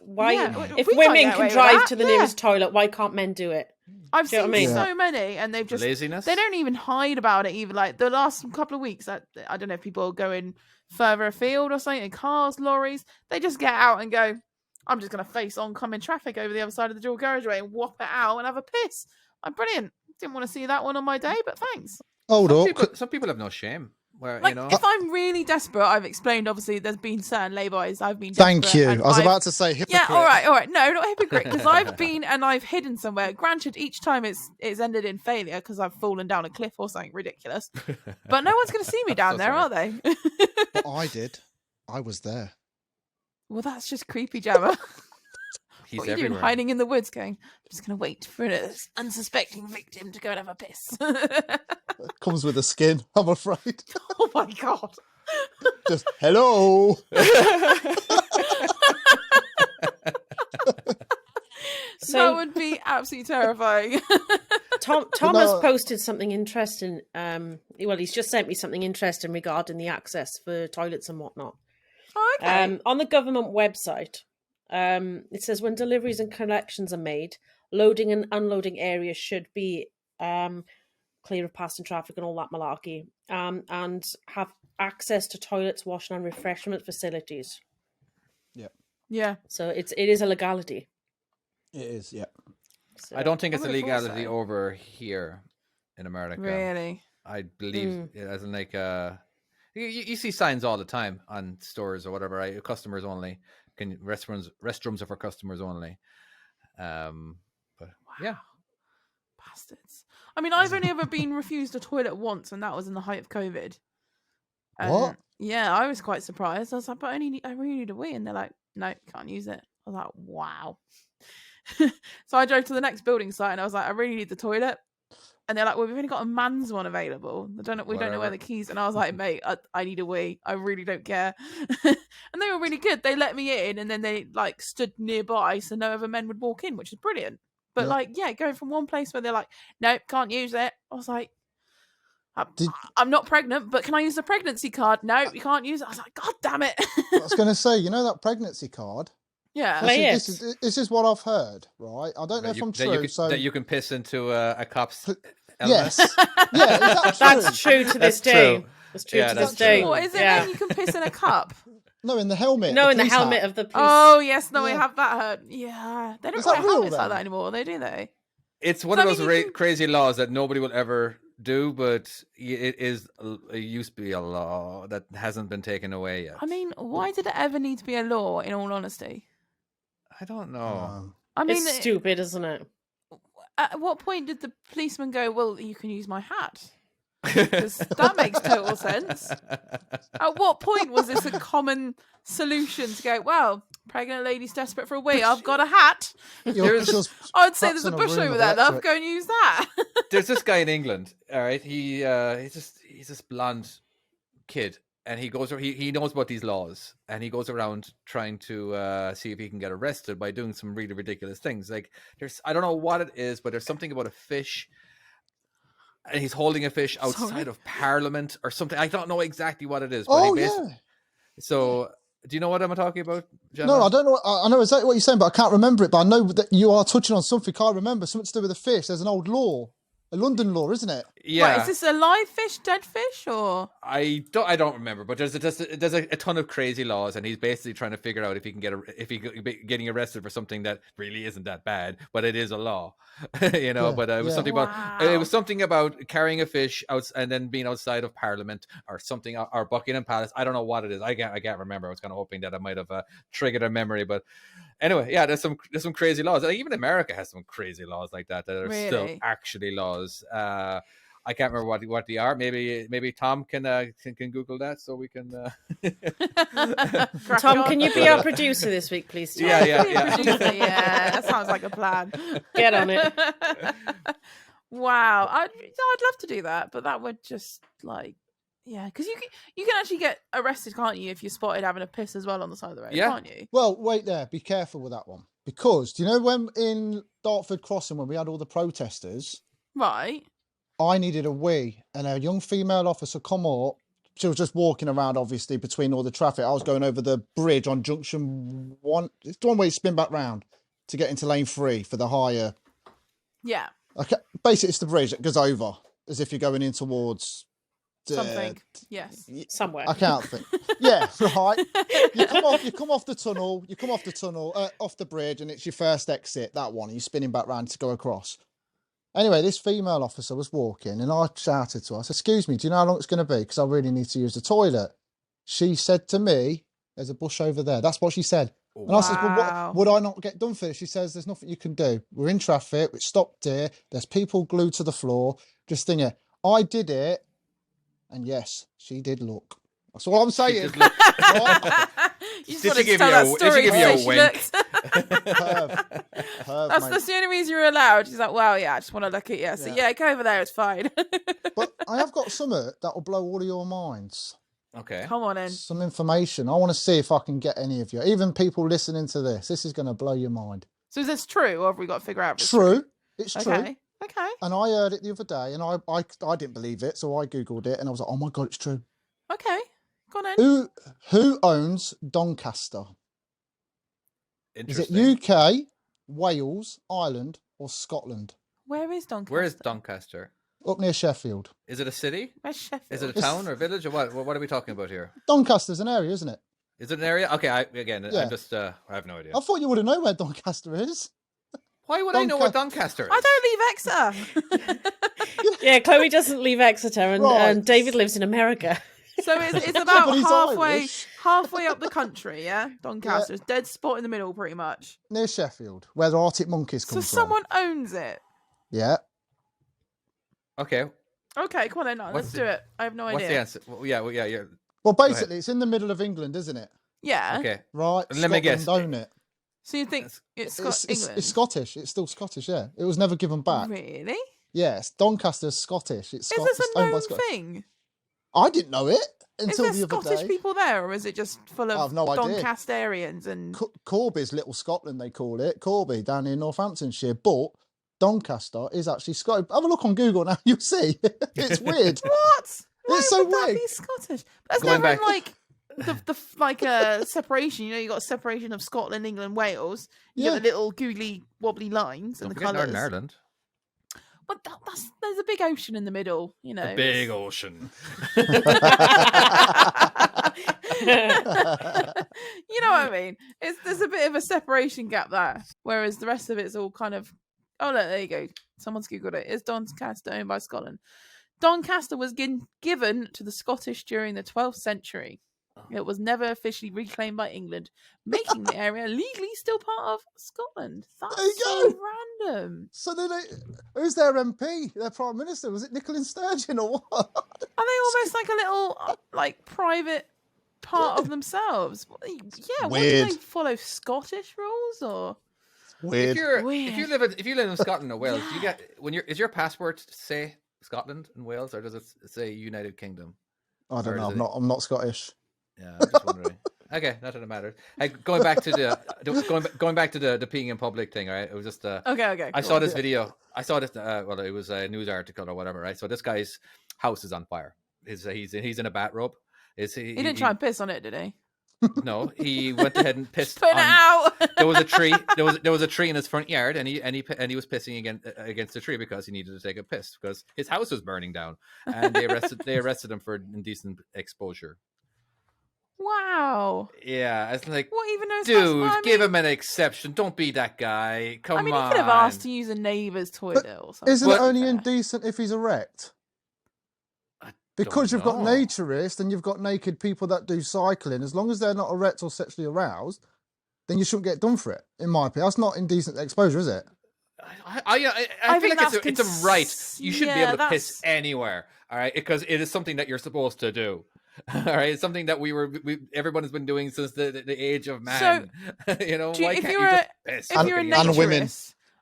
Speaker 3: Why,
Speaker 4: Yeah,
Speaker 3: if
Speaker 4: we can't
Speaker 3: women
Speaker 4: get away
Speaker 3: can
Speaker 4: with
Speaker 3: drive
Speaker 4: that,
Speaker 3: to the
Speaker 4: yeah.
Speaker 3: nearest toilet, why can't men do it?
Speaker 4: I've
Speaker 3: Do you know
Speaker 4: seen
Speaker 3: what I
Speaker 6: mean?
Speaker 4: so many, and they've just
Speaker 5: Laziness?
Speaker 4: they don't even hide about it. Even like the last couple of weeks, I don't know if people are going further afield or something in cars, lorries. They just get out and go, I'm just going to face oncoming traffic over the other side of the dual carriageway and whop it out and have a piss. I'm brilliant. Didn't want to see that one on my day, but thanks.
Speaker 6: Hold up.
Speaker 5: Some people have no shame. Where,
Speaker 4: Like,
Speaker 5: you know,
Speaker 4: if I'm really desperate, I've explained, obviously, there's been certain lay-bys I've been
Speaker 6: Thank
Speaker 4: desperate,
Speaker 6: you. I
Speaker 4: and
Speaker 6: was
Speaker 4: I've-
Speaker 6: about to say hypocrite.
Speaker 4: Yeah, all right. No, not hypocrite, because I've been and I've hidden somewhere. Granted, each time it's ended in failure because I've fallen down a cliff or something ridiculous. But no one's going to see me down
Speaker 5: So
Speaker 4: there,
Speaker 5: sorry.
Speaker 4: are they?
Speaker 6: But I did. I was there.
Speaker 4: Well, that's just creepy, Jamma.
Speaker 5: he's
Speaker 4: What are you
Speaker 5: everywhere.
Speaker 4: doing, hiding in the woods going, I'm just going to wait for an unsuspecting victim to go and have a piss.
Speaker 6: It comes with the skin, I'm afraid.
Speaker 4: Oh, my God.
Speaker 6: Just, hello.
Speaker 3: So
Speaker 4: That would be absolutely terrifying.
Speaker 3: Tom
Speaker 6: No.
Speaker 3: has posted something interesting. Well, he's just sent me something interesting regarding the access for toilets and whatnot.
Speaker 4: Oh, okay.
Speaker 3: On the government website, it says when deliveries and collections are made, loading and unloading areas should be clear of passing traffic and all that malarkey, and have access to toilets, washing and refreshment facilities.
Speaker 4: Yeah.
Speaker 3: So it is a legality.
Speaker 6: It is, yeah.
Speaker 3: So,
Speaker 5: I don't think it's
Speaker 4: I
Speaker 5: a
Speaker 4: would've thought
Speaker 5: legality
Speaker 4: so.
Speaker 5: over here in America.
Speaker 4: Really?
Speaker 5: I believe, as in like, you see signs all the time on stores or whatever, right? Customers only. Restrooms are for customers only. But yeah,
Speaker 4: Bastards. I mean, I've only ever been refused a toilet once, and that was in the height of COVID. And,
Speaker 6: What?
Speaker 4: Yeah, I was quite surprised. I was like, but I really need a wee. And they're like, no, can't use it. I was like, wow. So I drove to the next building site and I was like, I really need the toilet. And they're like, well, we've only got a man's one available. We don't know where
Speaker 5: Whatever.
Speaker 4: the keys. And I was like, mate, I need a wee. I really don't care. And they were really good. They let me in and then they like stood nearby so no other men would walk in, which is brilliant. But
Speaker 6: Yeah.
Speaker 4: going from one place where they're like, nope, can't use it. I was like,
Speaker 6: Did-
Speaker 4: I'm not pregnant, but can I use the pregnancy card? No, you can't use it. I was like, God damn it.
Speaker 6: I was going to say, you know that pregnancy card?
Speaker 4: Yeah.
Speaker 3: Play it.
Speaker 6: This is what I've heard, right? I don't know if I'm true.
Speaker 5: that you can piss into a cop's
Speaker 6: Yes.
Speaker 5: element.
Speaker 6: Yeah, is that true?
Speaker 3: That's true to this
Speaker 5: That's
Speaker 3: day.
Speaker 5: true.
Speaker 3: That's true
Speaker 5: Yeah,
Speaker 3: to
Speaker 5: that's
Speaker 3: this day.
Speaker 6: true.
Speaker 4: What is it?
Speaker 3: Yeah.
Speaker 4: Then you can piss in a cup.
Speaker 6: No, in the helmet.
Speaker 3: No, in the
Speaker 6: police
Speaker 3: helmet
Speaker 6: hat.
Speaker 3: of the police.
Speaker 4: Oh yes, no, we
Speaker 6: Yeah.
Speaker 4: have that heard. Yeah, they don't
Speaker 6: Is that
Speaker 4: wear
Speaker 6: real,
Speaker 4: helmets like
Speaker 6: then?
Speaker 4: that anymore, they do they?
Speaker 5: It's one
Speaker 4: So,
Speaker 5: of
Speaker 4: I
Speaker 5: those
Speaker 4: mean, you can-
Speaker 5: crazy laws that nobody will ever do, but it used to be a law that hasn't been taken away yet.
Speaker 4: I mean, why did it ever need to be a law? In all honesty,
Speaker 5: I don't know.
Speaker 4: I mean,
Speaker 3: It's stupid, isn't it?
Speaker 4: at what point did the policeman go, well, you can use my hat? Because that makes total sense. At what point was this a common solution to go, well, pregnant lady's desperate for a wee, I've got a hat.
Speaker 6: Yours-
Speaker 4: I'd say
Speaker 6: perhaps
Speaker 4: there's a
Speaker 6: in
Speaker 4: bush
Speaker 6: room
Speaker 4: over
Speaker 6: of
Speaker 4: there, love,
Speaker 6: electric.
Speaker 4: go and use that.
Speaker 5: There's this guy in England, all right? He's this blonde kid, and he goes. He knows about these laws, and he goes around trying to see if he can get arrested by doing some really ridiculous things. Like I don't know what it is, but there's something about a fish, and he's holding a fish outside of Parliament or something. I don't know exactly what it is. But So, do you know what I'm talking about, Gemma?
Speaker 6: No, I don't know. I know exactly what you're saying, but I can't remember it. But I know that you are touching on something. I remember something to do with a fish. There's an old law, a London law, isn't it?
Speaker 5: Yeah.
Speaker 4: Wait, is this a live fish, dead fish, or?
Speaker 5: I don't remember, but there's a ton of crazy laws, and he's basically trying to figure out if he can getting arrested for something that really isn't that bad, but it is a law, But it was something about carrying a fish out and then being outside of Parliament or something, or Buckingham Palace. I don't know what it is. I can't remember. I was kind of hoping that I might have triggered a memory, but anyway, yeah, there's some crazy laws. Even America has some crazy laws like that are still actually laws. I can't remember what they are. Maybe Tom can Google that so we can.
Speaker 3: Tom, can you be our producer this week, please? Tom?
Speaker 5: Yeah.
Speaker 4: Yeah, that sounds like a plan.
Speaker 3: Get on it.
Speaker 4: Wow, I'd love to do that, but that would just because you can actually get arrested, can't you, if you're spotted having a piss as well on the side of the road, can't you?
Speaker 6: Well, wait there. Be careful with that one, because do you know when in Dartford Crossing when we had all the protesters,
Speaker 4: right?
Speaker 6: I needed a wee, and a young female officer come up. She was just walking around, obviously, between all the traffic. I was going over the bridge on Junction 1. It's the one where you spin back round to get into lane 3 for the higher.
Speaker 4: Yeah.
Speaker 6: Okay. Basically, it's the bridge that goes over as if you're going in towards...
Speaker 4: something. Yes.
Speaker 3: Somewhere.
Speaker 6: I can't think. Yeah, right. You come off the tunnel, off the bridge, and it's your first exit, that one, and you're spinning back round to go across. Anyway, this female officer was walking, and I shouted to her, I said, "Excuse me, do you know how long it's going to be? Because I really need to use the toilet." She said to me, "There's a bush over there." That's what she said. And I said, "Well, what would I not get done for this?" She says, "There's nothing you can do. We're in traffic. We're stopped here. There's people glued to the floor. Just think it." I did it, and yes, she did look. That's all I'm saying.
Speaker 4: You just want to tell that story.
Speaker 5: Did she give you a wink?
Speaker 4: That's the only reason you're allowed. She's like, "Well, yeah, I just want to look at you." So yeah, go over there. It's fine.
Speaker 6: But I have got something that will blow all of your minds.
Speaker 5: Okay.
Speaker 4: Come on in.
Speaker 6: Some information. I want to see if I can get any of you, even people listening to this. This is going to blow your mind.
Speaker 4: So is this true, or have we got to figure out?
Speaker 6: True. It's true.
Speaker 4: Okay.
Speaker 6: And I heard it the other day, and I didn't believe it, so I googled it, and I was like, "Oh my god, it's true."
Speaker 4: Okay. Go on in.
Speaker 6: Who owns Doncaster? Is it UK, Wales, Ireland, or Scotland?
Speaker 4: Where is Doncaster?
Speaker 5: Where is Doncaster?
Speaker 6: Up near Sheffield.
Speaker 5: Is it a city?
Speaker 4: Where's Sheffield?
Speaker 5: Is it a town or village or what? What are we talking about here?
Speaker 6: Doncaster's an area, isn't it?
Speaker 5: Is it an area? Okay, I just I have no idea.
Speaker 6: I thought you would have known where Doncaster is.
Speaker 5: Why would I know where Doncaster is?
Speaker 4: I don't leave Exeter.
Speaker 3: Yeah, Chloe doesn't leave Exeter, and David lives in America.
Speaker 4: So it's about
Speaker 6: but
Speaker 4: halfway up the country, yeah? Doncaster. It's dead spot in the middle, pretty much.
Speaker 6: Near Sheffield, where the Arctic monkeys come from.
Speaker 4: So someone owns it?
Speaker 6: Yeah.
Speaker 5: Okay.
Speaker 4: Okay, come on then. Let's do it. I have no idea.
Speaker 5: What's the answer? Well, yeah.
Speaker 6: Well, basically, it's in the middle of England, isn't it?
Speaker 4: Yeah.
Speaker 5: Okay.
Speaker 6: Right.
Speaker 5: Let me guess.
Speaker 6: Own it.
Speaker 4: So you think it's England?
Speaker 6: It's Scottish. It's still Scottish, yeah. It was never given back.
Speaker 4: Really?
Speaker 6: Yes, Doncaster's Scottish.
Speaker 4: Is this a known thing?
Speaker 6: I didn't know it until the other day.
Speaker 4: Is there Scottish people there, or is it just full of Doncasterians? And
Speaker 6: Corby's Little Scotland, they call it. Corby, down in Northamptonshire. But Doncaster is actually Scottish. Have a look on Google now, you'll see. It's weird.
Speaker 4: What? Why
Speaker 6: it's so
Speaker 4: would that
Speaker 6: weird.
Speaker 4: be Scottish? That's never been like the separation. You know, you got a separation of Scotland, England, Wales. You get the little googly wobbly lines and the colours.
Speaker 5: Northern Ireland.
Speaker 4: But there's a big ocean in the middle, you know.
Speaker 5: A big ocean.
Speaker 4: You know what I mean? There's a bit of a separation gap there, whereas the rest of it's all kind of. Oh look, there you go. Someone's googled it. Is Doncaster owned by Scotland? Doncaster was given to the Scottish during the 12th century. It was never officially reclaimed by England, making the area legally still part of Scotland. That's so random.
Speaker 6: So who's their MP? Their Prime Minister? Was it Nicola Sturgeon or what?
Speaker 4: Are they almost like a little private part of themselves? Yeah,
Speaker 6: weird.
Speaker 4: What, do they follow Scottish rules or?
Speaker 6: Weird.
Speaker 5: If you live in Scotland or Wales, do you get is your passport say Scotland and Wales, or does it say United Kingdom?
Speaker 6: I don't know. I'm not Scottish.
Speaker 5: Yeah, I'm just wondering. Okay, not that it matters. Hey, going back to the peeing in public thing, right? It was just
Speaker 4: okay.
Speaker 5: I saw this video. I saw this. Well, it was a news article or whatever, right? So this guy's house is on fire. He's in a bathrobe.
Speaker 4: He didn't try and piss on it, did he?
Speaker 5: No, he went ahead and pissed.
Speaker 4: Put it out.
Speaker 5: There was a tree. There was a tree in his front yard, and he was pissing against the tree because he needed to take a piss because his house was burning down, and they arrested him for indecent exposure.
Speaker 4: Wow.
Speaker 5: Yeah, it's like,
Speaker 4: what even knows?
Speaker 5: Dude, give him an exception. Don't be that guy. Come on.
Speaker 4: He could have asked to use a neighbour's toilet or something.
Speaker 6: Isn't it only indecent if he's erect? Because you've got naturists and you've got naked people that do cycling. As long as they're not erect or sexually aroused, then you shouldn't get done for it. In my opinion, that's not indecent exposure, is it?
Speaker 5: I feel like it's a right. You should be able to piss anywhere, all right? Because it is something that you're supposed to do. All right, it's something that everyone has been doing since the age of man. So, why can't you just piss?
Speaker 4: If you're a naturist,
Speaker 6: and women.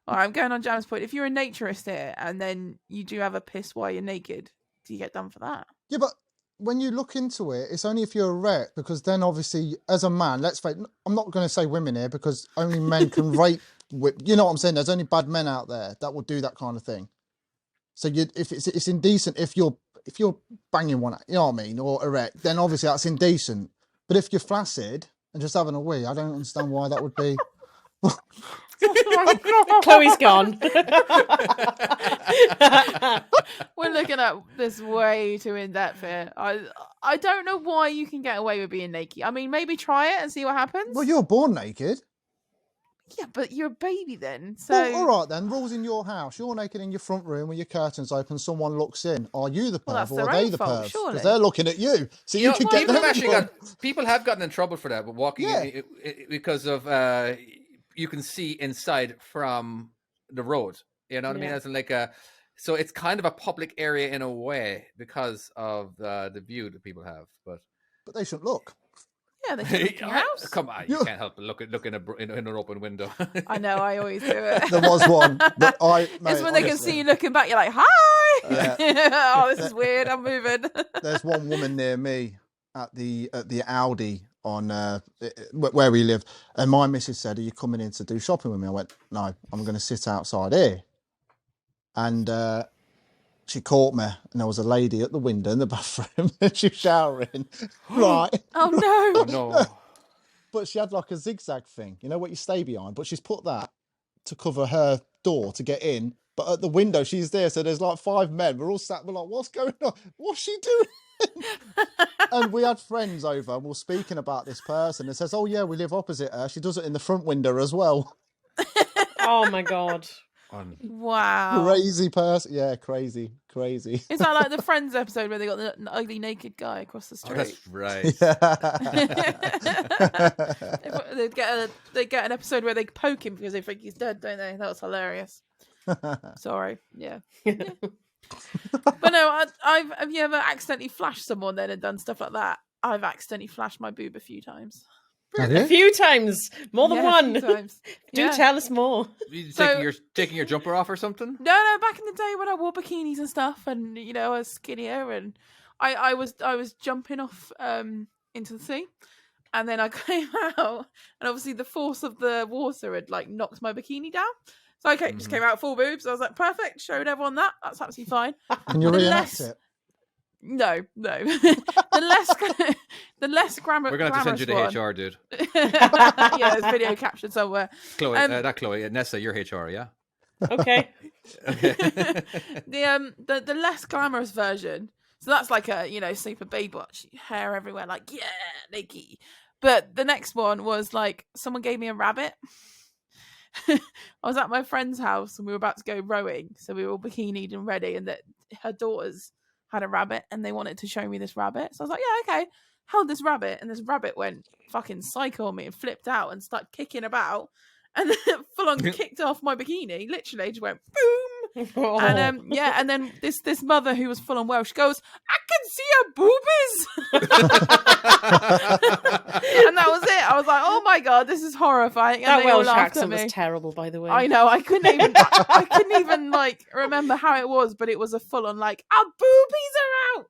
Speaker 4: All right, I'm going on Jamma's point. If you're a naturist here and then you do have a piss while you're naked, do you get done for that?
Speaker 6: Yeah, but when you look into it, it's only if you're erect, because then obviously as a man, let's face, I'm not going to say women here because only men can rape. You know what I'm saying? There's only bad men out there that will do that kind of thing. So if it's indecent if you're banging one, you know what I mean, or erect, then obviously that's indecent. But if you're flaccid and just having a wee, I don't understand why that would be.
Speaker 3: Chloe's gone.
Speaker 4: We're looking at this way too in depth here. I don't know why you can get away with being naked. I mean, maybe try it and see what happens.
Speaker 6: Well, you're born naked.
Speaker 4: Yeah, but you're a baby then. So
Speaker 6: well, all right then. Rules in your house. You're naked in your front room with your curtains open. Someone looks in. Are you the perv or are they the perv? Because they're looking at you. So you could get them.
Speaker 5: People have gotten in trouble for that, but walking in, because of you can see inside from the road. You know what I mean? As in so it's kind of a public area in a way because of the view that people have. But
Speaker 6: they shouldn't look.
Speaker 4: Yeah, they should look in your house.
Speaker 5: Come on, you can't help but look in an open window.
Speaker 4: I know, I always do it.
Speaker 6: There was one that
Speaker 4: it's when they can see you looking back, you're like, hi! Oh, this is weird, I'm moving.
Speaker 6: There's one woman near me at the Aldi on where we live, and my missus said, are you coming in to do shopping with me? I went, no, I'm going to sit outside here. And she caught me, and there was a lady at the window in the bathroom, and she was showering. Right.
Speaker 4: Oh, no.
Speaker 5: Oh, no.
Speaker 6: But she had like a zigzag thing, you know what you stay behind? But she's put that to cover her door to get in. But at the window, she's there. So there's like 5 men. We're all sat, we're like, what's going on? What's she doing? And we had friends over, and we were speaking about this person. It says, oh, yeah, we live opposite her. She does it in the front window as well.
Speaker 3: Oh, my God.
Speaker 4: Wow.
Speaker 6: Crazy person. Yeah, crazy.
Speaker 4: Is that like the Friends episode where they got the ugly naked guy across the street?
Speaker 5: Oh, that's right.
Speaker 6: Yeah.
Speaker 4: they get an episode where they poke him because they think he's dead, don't they? That was hilarious. Sorry. Yeah. But no, have you ever accidentally flashed someone then and done stuff like that? I've accidentally flashed my boob a few times.
Speaker 3: A few times, more than one.
Speaker 4: A few times.
Speaker 3: Do tell us more.
Speaker 5: You taking your jumper off or something?
Speaker 4: No. Back in the day when I wore bikinis and stuff, and I was skinnier, and I was jumping off into the sea, and then I came out, and obviously the force of the water had like knocked my bikini down. So just came out full boobs. I was like, perfect. Showed everyone that. That's absolutely fine.
Speaker 6: Can you reenact it?
Speaker 4: No. the less grammar.
Speaker 5: We're gonna have to send you to HR, dude.
Speaker 4: Yeah, there's video captured somewhere.
Speaker 5: Chloe, not Chloe, Nessa, you're HR, yeah.
Speaker 3: Okay.
Speaker 4: The less glamorous version. So that's like a super babe watch, hair everywhere, like naked. But the next one was like someone gave me a rabbit. I was at my friend's house and we were about to go rowing, so we were all bikinied and ready, and that her daughters had a rabbit and they wanted to show me this rabbit. So I was like, yeah, okay. Held this rabbit, and this rabbit went fucking psycho on me and flipped out and started kicking about, and then full on kicked off my bikini. Literally just went boom. Oh. And and then this mother who was full on Welsh goes, I can see her boobies. And that was it. I was like, oh my God, this is horrifying. And
Speaker 3: that Welsh accent was terrible, by the way.
Speaker 4: I know. I couldn't even like remember how it was, but it was a full on like, our boobies are out.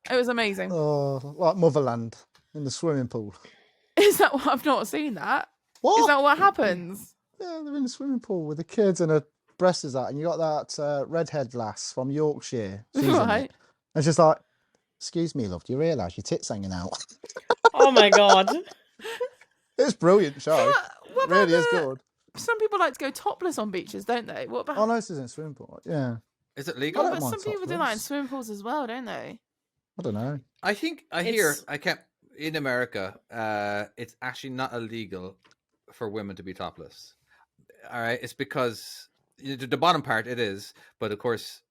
Speaker 4: It was amazing.
Speaker 6: Oh, like Motherland in the swimming pool.
Speaker 4: Is that what I've not seen that?
Speaker 6: What?
Speaker 4: Is that what happens?
Speaker 6: Yeah, they're in the swimming pool with the kids and her breast is out, and you got that redhead lass from Yorkshire. She's in
Speaker 4: Right.
Speaker 6: it. And she's like, "Excuse me, love, do you realise your tits hanging out?"
Speaker 3: Oh my god.
Speaker 6: It's a brilliant show.
Speaker 4: What
Speaker 6: It really
Speaker 4: about
Speaker 6: is good.
Speaker 4: Some people like to go topless on beaches, don't they? What about?
Speaker 6: Oh no, this isn't a swimming pool. Yeah,
Speaker 5: Is it
Speaker 6: I
Speaker 5: legal?
Speaker 6: don't
Speaker 4: But
Speaker 6: mind
Speaker 4: some people do that in
Speaker 6: topless.
Speaker 4: swimming pools as well, don't they?
Speaker 6: I don't know.
Speaker 5: I think I
Speaker 3: It's-
Speaker 5: hear I can't in America. It's actually not illegal for women to be topless. All right, it's because the bottom part it is, but of course,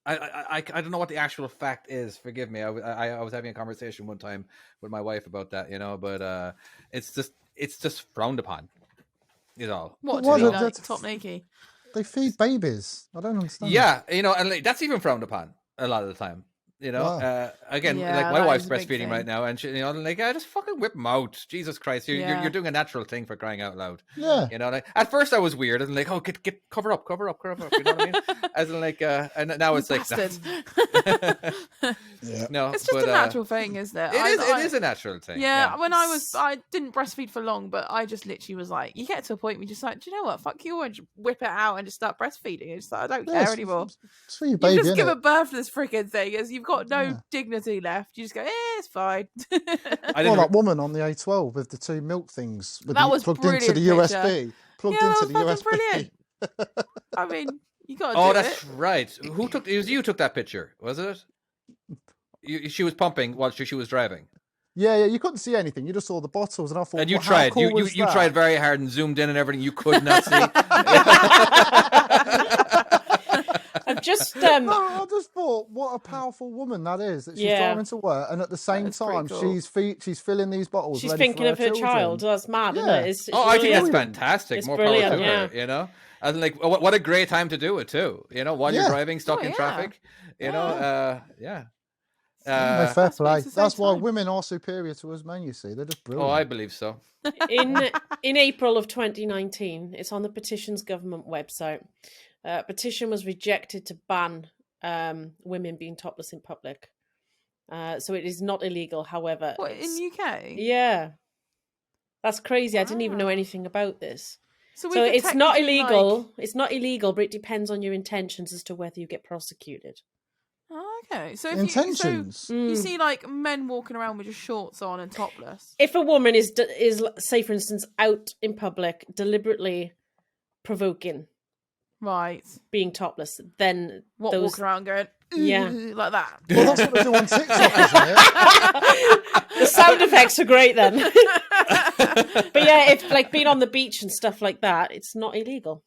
Speaker 5: I don't know what the actual fact is. Forgive me. I was having a conversation one time with my wife about that, but it's just frowned upon. You know.
Speaker 4: What
Speaker 6: What
Speaker 4: to be
Speaker 6: a-
Speaker 4: like
Speaker 6: that's-
Speaker 4: top naked?
Speaker 6: They feed babies. I don't understand.
Speaker 5: Yeah, and like, that's even frowned upon a lot of the time.
Speaker 6: Wow.
Speaker 5: Again,
Speaker 4: Yeah,
Speaker 5: like my
Speaker 4: that
Speaker 5: wife's
Speaker 4: is a big
Speaker 5: breastfeeding
Speaker 4: thing.
Speaker 5: right now, and she, like, just fucking whip them out. Jesus Christ,
Speaker 4: Yeah.
Speaker 5: you're doing a natural thing for crying out loud.
Speaker 6: Yeah.
Speaker 5: Like at first I was weird and like, oh, get cover up. You know what I mean? As in like, and now it's like,
Speaker 4: Bastard.
Speaker 6: Yeah.
Speaker 5: no,
Speaker 4: It's just
Speaker 5: but,
Speaker 4: a natural thing, isn't it?
Speaker 5: It is a natural thing.
Speaker 4: Yeah, when I didn't breastfeed for long, but I just literally was like, you get to a point where you're just like, do you know what? Fuck you, and just whip it out and just start breastfeeding. It's like, I don't care anymore.
Speaker 6: It's for your
Speaker 4: You
Speaker 6: baby,
Speaker 4: just
Speaker 6: innit?
Speaker 4: give birth to this freaking thing, as you've got no
Speaker 6: Yeah.
Speaker 4: dignity left. You just go, it's fine.
Speaker 5: I
Speaker 6: Well,
Speaker 5: didn't.
Speaker 6: that woman on the A12 with the two milk things with
Speaker 4: That
Speaker 6: the,
Speaker 4: was
Speaker 6: plugged into the
Speaker 4: brilliant
Speaker 6: USB. Plugged
Speaker 4: Yeah,
Speaker 6: into
Speaker 4: that
Speaker 6: the
Speaker 4: was
Speaker 6: USB.
Speaker 4: fucking brilliant. I mean, you got to
Speaker 5: Oh,
Speaker 4: do
Speaker 5: that's
Speaker 4: it.
Speaker 5: right. Who took? It was you took that picture, was it? She was pumping while she was driving,
Speaker 6: Yeah, you couldn't see anything. You just saw the bottles, and I thought,
Speaker 5: and you
Speaker 6: well, how
Speaker 5: tried.
Speaker 6: cool
Speaker 5: You
Speaker 6: was that?
Speaker 5: tried very hard and zoomed in and everything. You could not see.
Speaker 3: I've just
Speaker 6: No, I just thought, what a powerful woman that is. That she's
Speaker 3: Yeah.
Speaker 6: driving to work, and at the same
Speaker 4: is pretty
Speaker 6: time,
Speaker 4: cool.
Speaker 6: she's filling these bottles.
Speaker 3: she's
Speaker 6: ready
Speaker 3: thinking
Speaker 6: for
Speaker 3: of her
Speaker 6: children.
Speaker 3: child. That's mad, isn't
Speaker 6: Yeah.
Speaker 3: it? It's
Speaker 5: Oh, I think that's
Speaker 3: brilliant.
Speaker 5: fantastic.
Speaker 3: It's
Speaker 5: More power to
Speaker 3: brilliant,
Speaker 5: her.
Speaker 3: yeah.
Speaker 5: And like, what a great time to do it too. While you're
Speaker 6: Yeah.
Speaker 5: driving, stuck
Speaker 4: Oh,
Speaker 5: in
Speaker 4: yeah.
Speaker 5: traffic. Yeah.
Speaker 6: No, fair
Speaker 4: That's
Speaker 6: play.
Speaker 4: waste of
Speaker 6: That's why
Speaker 4: time.
Speaker 6: women are superior to us men. You see, they're just brilliant.
Speaker 5: Oh, I believe so.
Speaker 3: In April of 2019, it's on the Petition's government website. Petition was rejected to ban women being topless in public. So it is not illegal. However,
Speaker 4: What, in UK?
Speaker 3: yeah, that's crazy. I didn't even know
Speaker 4: Wow.
Speaker 3: anything about this.
Speaker 4: we
Speaker 3: So
Speaker 4: could
Speaker 3: it's not
Speaker 4: technically,
Speaker 3: illegal.
Speaker 4: like-
Speaker 3: It's not illegal, but it depends on your intentions as to whether you get prosecuted.
Speaker 4: Oh, okay. So if
Speaker 6: Intentions.
Speaker 4: you see like men walking around with just shorts on and topless.
Speaker 3: If a woman is say, for instance, out in public deliberately provoking
Speaker 4: Right.
Speaker 3: being topless, then
Speaker 4: What,
Speaker 3: those
Speaker 4: walking around going,
Speaker 3: Yeah.
Speaker 4: like that.
Speaker 6: Well, that's what they do on TikTok, isn't it?
Speaker 3: the sound effects are great then. But yeah, if like being on the beach and stuff like that, it's not illegal.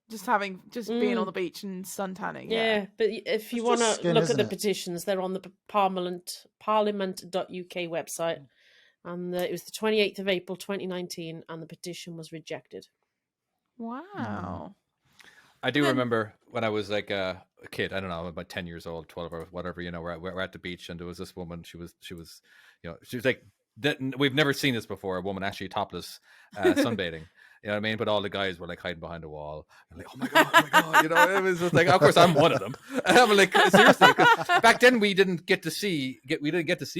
Speaker 4: Just being on the beach and sun tanning.
Speaker 3: Yeah, but if you
Speaker 6: It's
Speaker 3: want
Speaker 6: just
Speaker 3: to
Speaker 6: skin,
Speaker 3: look at
Speaker 6: isn't
Speaker 3: the
Speaker 6: it?
Speaker 3: petitions, they're on the parliament.uk website. And it was the 28th of April 2019, and the petition was rejected.
Speaker 4: Wow.
Speaker 5: I do remember when I was like a kid. I don't know, about 10 years old, 12 or whatever. We're at the beach, and there was this woman. She was like, we've never seen this before. A woman actually topless, sunbathing. You know what I mean? But all the guys were like hiding behind a wall. And like, oh my god! It was just like, of course I'm one of them. And I'm like, seriously, 'cause back then we didn't get to see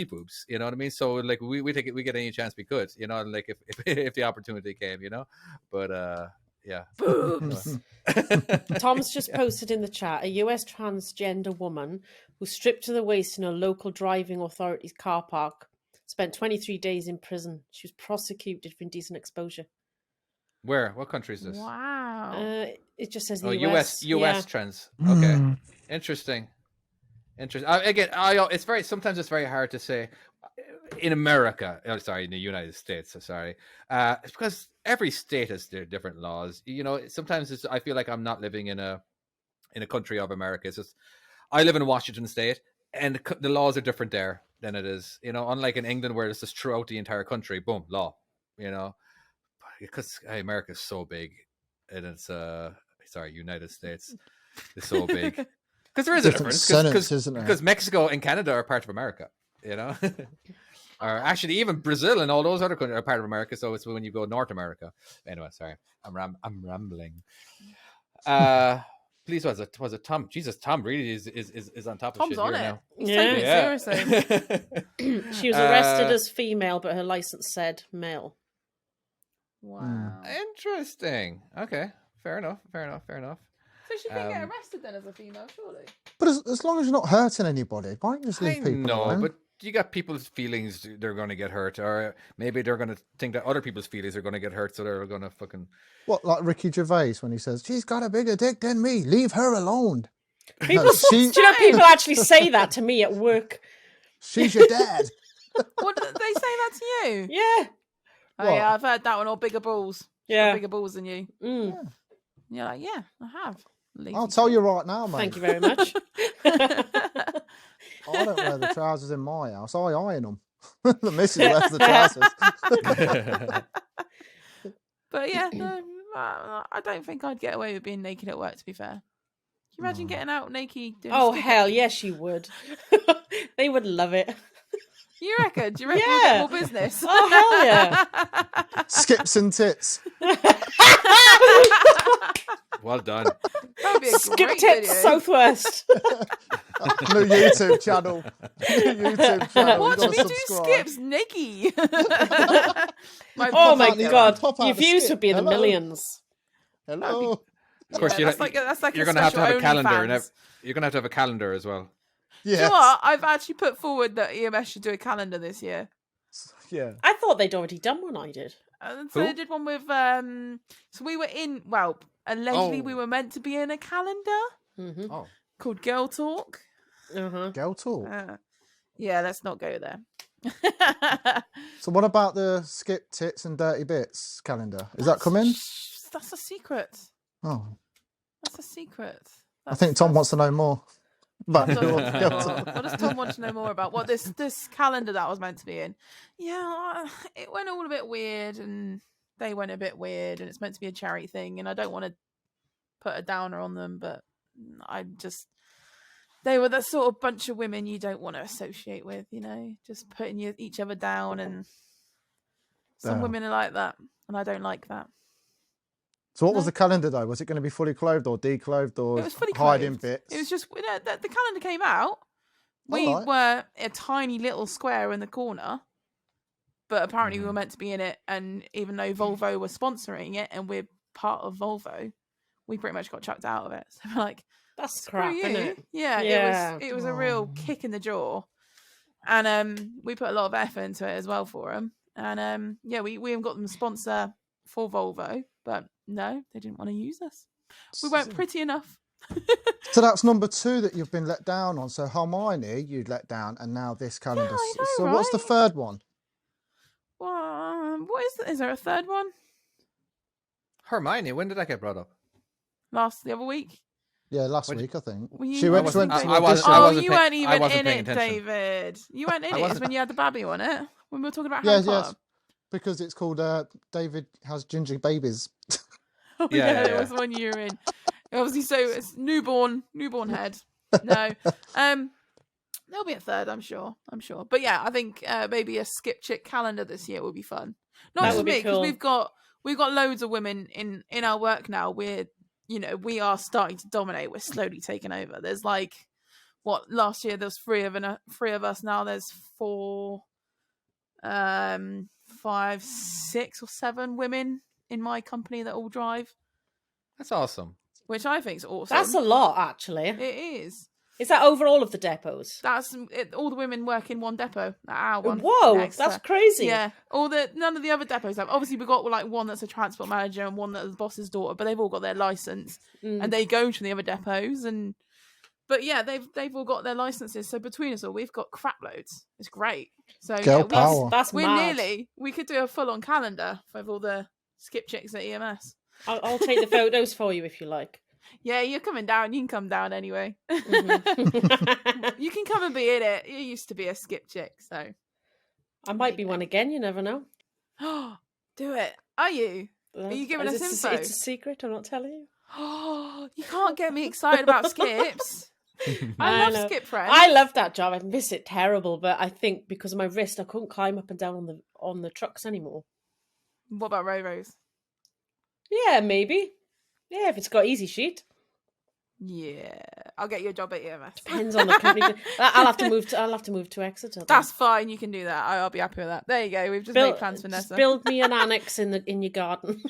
Speaker 5: boobs. You know what I mean? So like we get any chance we could. Like if the opportunity came. But yeah.
Speaker 3: Boobs. Tom's just posted in the chat, a US transgender woman who stripped to the waist in a local driving authority's car park spent 23 days in prison. She was prosecuted for indecent exposure.
Speaker 5: Where? What country is this?
Speaker 4: Wow.
Speaker 3: It just says the
Speaker 5: Oh,
Speaker 3: US.
Speaker 5: US trends. Okay, interesting. Again, sometimes it's very hard to say. In America, in the United States, it's because every state has their different laws. Sometimes I feel like I'm not living in a country of America. It's just I live in Washington State, and the laws are different there than it is. Unlike in England where it's just throughout the entire country, boom, law. Because America is so big, and it's United States is so big. Because there is a
Speaker 6: Different
Speaker 5: difference.
Speaker 6: senates, isn't there?
Speaker 5: Because Mexico and Canada are part of America. Or actually, even Brazil and all those other countries are part of America. So it's when you go North America. Anyway, sorry, I'm rambling. Please, was it Tom? Jesus, Tom really is on top of
Speaker 4: Tom's
Speaker 5: shit
Speaker 4: on
Speaker 5: here
Speaker 4: it.
Speaker 5: now.
Speaker 4: He's taking it seriously.
Speaker 3: She was arrested as female, but her license said male.
Speaker 4: Wow.
Speaker 5: Interesting. Okay, fair enough.
Speaker 4: So she can get arrested then as a female, surely.
Speaker 6: But as long as you're not hurting anybody, why don't you just leave people alone?
Speaker 5: But you got people's feelings, they're going to get hurt, or maybe they're going to think that other people's feelings are going to get hurt, so they're going to fucking...
Speaker 6: What, like Ricky Gervais when he says, she's got a bigger dick than me, leave her alone.
Speaker 3: People, do you know people actually say that to me at work?
Speaker 6: She's your dad.
Speaker 4: What, did they say that to you?
Speaker 3: Yeah.
Speaker 4: Oh, yeah, I've heard that one, or bigger balls. She's
Speaker 3: Yeah.
Speaker 4: got bigger balls than you.
Speaker 3: Mm.
Speaker 6: Yeah.
Speaker 4: You're like, yeah, I have.
Speaker 6: I'll tell you right now, mate.
Speaker 3: Thank you very much.
Speaker 6: I don't wear the trousers in my house. I iron them. The missus wears the trousers.
Speaker 4: But yeah, no, I don't think I'd get away with being naked at work, to be fair. Can you imagine getting out naked? Doing
Speaker 3: Oh,
Speaker 4: skip
Speaker 3: hell
Speaker 4: it?
Speaker 3: yes, you would. They would love it.
Speaker 4: You reckon? Do you reckon
Speaker 3: Yeah.
Speaker 4: we'll get more business?
Speaker 3: Oh, hell yeah.
Speaker 6: Skips and tits.
Speaker 5: Well done.
Speaker 4: That'd be a
Speaker 3: Skip
Speaker 4: great
Speaker 3: tips
Speaker 4: video.
Speaker 3: Southwest.
Speaker 6: New YouTube channel. New YouTube channel.
Speaker 4: Watch
Speaker 6: You
Speaker 4: me
Speaker 6: gotta
Speaker 4: do
Speaker 6: subscribe.
Speaker 4: skips, Nikki.
Speaker 3: Oh my
Speaker 6: out the-
Speaker 3: god.
Speaker 6: pop out
Speaker 3: Your
Speaker 6: the
Speaker 3: views
Speaker 6: skip.
Speaker 3: would be in the
Speaker 6: Hello.
Speaker 3: millions.
Speaker 6: Hello.
Speaker 5: Of course,
Speaker 4: that's like
Speaker 5: you're going to have to have a calendar.
Speaker 4: OnlyFans.
Speaker 5: You're going to have a calendar as well.
Speaker 4: Do you
Speaker 6: Yes.
Speaker 4: know what? I've actually put forward that EMS should do a calendar this year.
Speaker 6: Yeah.
Speaker 3: I thought they'd already done one. I did.
Speaker 4: And so
Speaker 5: Who?
Speaker 4: they did one with so we were in, well, allegedly we were meant to be in a calendar
Speaker 3: Mm-hmm.
Speaker 5: Oh.
Speaker 4: called Girl Talk.
Speaker 3: Uh-huh.
Speaker 6: Girl talk.
Speaker 4: Yeah, let's not go there.
Speaker 6: So what about the skip tits and dirty bits calendar? Is that coming?
Speaker 4: That's a secret.
Speaker 6: Oh,
Speaker 4: That's a secret.
Speaker 6: I think Tom wants to know more. But
Speaker 4: What does Tom want to know more about? What this calendar that I was meant to be in? Yeah, it went all a bit weird, and they went a bit weird, and it's meant to be a charity thing, and I don't want to put a downer on them, but they were the sort of bunch of women you don't want to associate with, you know, just putting each other down, and some women are like that, and I don't like that.
Speaker 6: So what was the calendar though? Was it going to be fully clothed or declothed or
Speaker 4: It was fully
Speaker 6: hiding
Speaker 4: clothed.
Speaker 6: bits?
Speaker 4: It was just the calendar came out. We
Speaker 6: Alright.
Speaker 4: were a tiny little square in the corner, but apparently we were meant to be in it. And even though Volvo was sponsoring it, and we're part of Volvo, we pretty much got chucked out of it. So we're like,
Speaker 3: That's
Speaker 4: "Screw
Speaker 3: crap,
Speaker 4: you!"
Speaker 3: isn't it?
Speaker 4: Yeah,
Speaker 3: Yeah.
Speaker 4: it was a real kick in the jaw, and we put a lot of effort into it as well for them. And yeah, we even got them a sponsor for Volvo, but no, they didn't want to use us. We weren't pretty enough.
Speaker 6: So that's number 2 that you've been let down on. So Hermione, you'd let down, and now this calendar.
Speaker 4: I know,
Speaker 6: So what's the
Speaker 4: right?
Speaker 6: third one?
Speaker 4: Well, what is there a third one?
Speaker 5: Hermione, when did that get brought up?
Speaker 4: The other week?
Speaker 6: Yeah, last
Speaker 5: When-
Speaker 6: week I think.
Speaker 4: Were you-
Speaker 6: She went to
Speaker 5: I wasn't-
Speaker 4: Oh,
Speaker 5: wasn't
Speaker 4: you
Speaker 5: pay-
Speaker 4: weren't
Speaker 5: I
Speaker 4: even
Speaker 5: wasn't
Speaker 4: in
Speaker 5: paying
Speaker 4: it,
Speaker 5: attention.
Speaker 4: David. You weren't in
Speaker 5: I
Speaker 4: it. It's
Speaker 5: wasn't.
Speaker 4: when you had the babby on it. When we were talking about
Speaker 6: Yes,
Speaker 4: Harry
Speaker 6: yes.
Speaker 4: Potter.
Speaker 6: Because it's called David Has Ginger Babies.
Speaker 4: Oh,
Speaker 5: Yeah,
Speaker 4: yeah,
Speaker 5: yeah.
Speaker 4: it was when you were in. Obviously, so it's newborn head. No, there'll be a third, I'm sure. But yeah, I think maybe a skip chick calendar this year would be fun. Not
Speaker 3: That
Speaker 4: just
Speaker 3: would be
Speaker 4: me, because
Speaker 3: cool.
Speaker 4: we've got loads of women in our work now. We are starting to dominate. We're slowly taking over. There's like, last year there was three of us. Now there's 4, 5, 6 or 7 women in my company that all drive,
Speaker 5: That's awesome.
Speaker 4: which I think is awesome.
Speaker 3: That's a lot, actually.
Speaker 4: It is.
Speaker 3: Is that over all of the depots?
Speaker 4: That's it, all the women work in one depot. Our one.
Speaker 3: Whoa,
Speaker 4: next
Speaker 3: that's
Speaker 4: to-
Speaker 3: crazy.
Speaker 4: Yeah, none of the other depots have. Obviously, we've got like one that's a transport manager and one that's the boss's daughter, but they've all got their license and they go to the other depots. But yeah, they've all got their licenses. So between us all, we've got crap loads. It's great. So
Speaker 6: Girl
Speaker 4: yeah,
Speaker 6: power.
Speaker 3: That's
Speaker 4: we're
Speaker 3: mad.
Speaker 4: we could do a full on calendar with all the skip chicks at EMS.
Speaker 3: I'll take the photos for you if you like.
Speaker 4: Yeah, you're coming down. You can come down anyway.
Speaker 3: Mhm.
Speaker 4: You can come and be in it. You used to be a skip chick, so.
Speaker 3: I might be one again, you never know.
Speaker 4: Do it. Are you? Are you giving us
Speaker 3: It's
Speaker 4: info?
Speaker 3: a secret, I'm not telling you.
Speaker 4: You can't get me excited about skips. I love
Speaker 3: know.
Speaker 4: skip friends.
Speaker 3: I love that job. I miss it terrible, but I think because of my wrist, I couldn't climb up and down on the trucks anymore.
Speaker 4: What about Ro-Ros?
Speaker 3: Yeah, maybe. Yeah, if it's got easy sheet.
Speaker 4: Yeah, I'll get you a job at EMS.
Speaker 3: Depends on the company. I'll have to move to Exeter. Then.
Speaker 4: That's fine. You can do that. I'll be happy with that. There you go. We've just made plans for
Speaker 3: Just
Speaker 4: Nessa.
Speaker 3: build me an annex in your garden.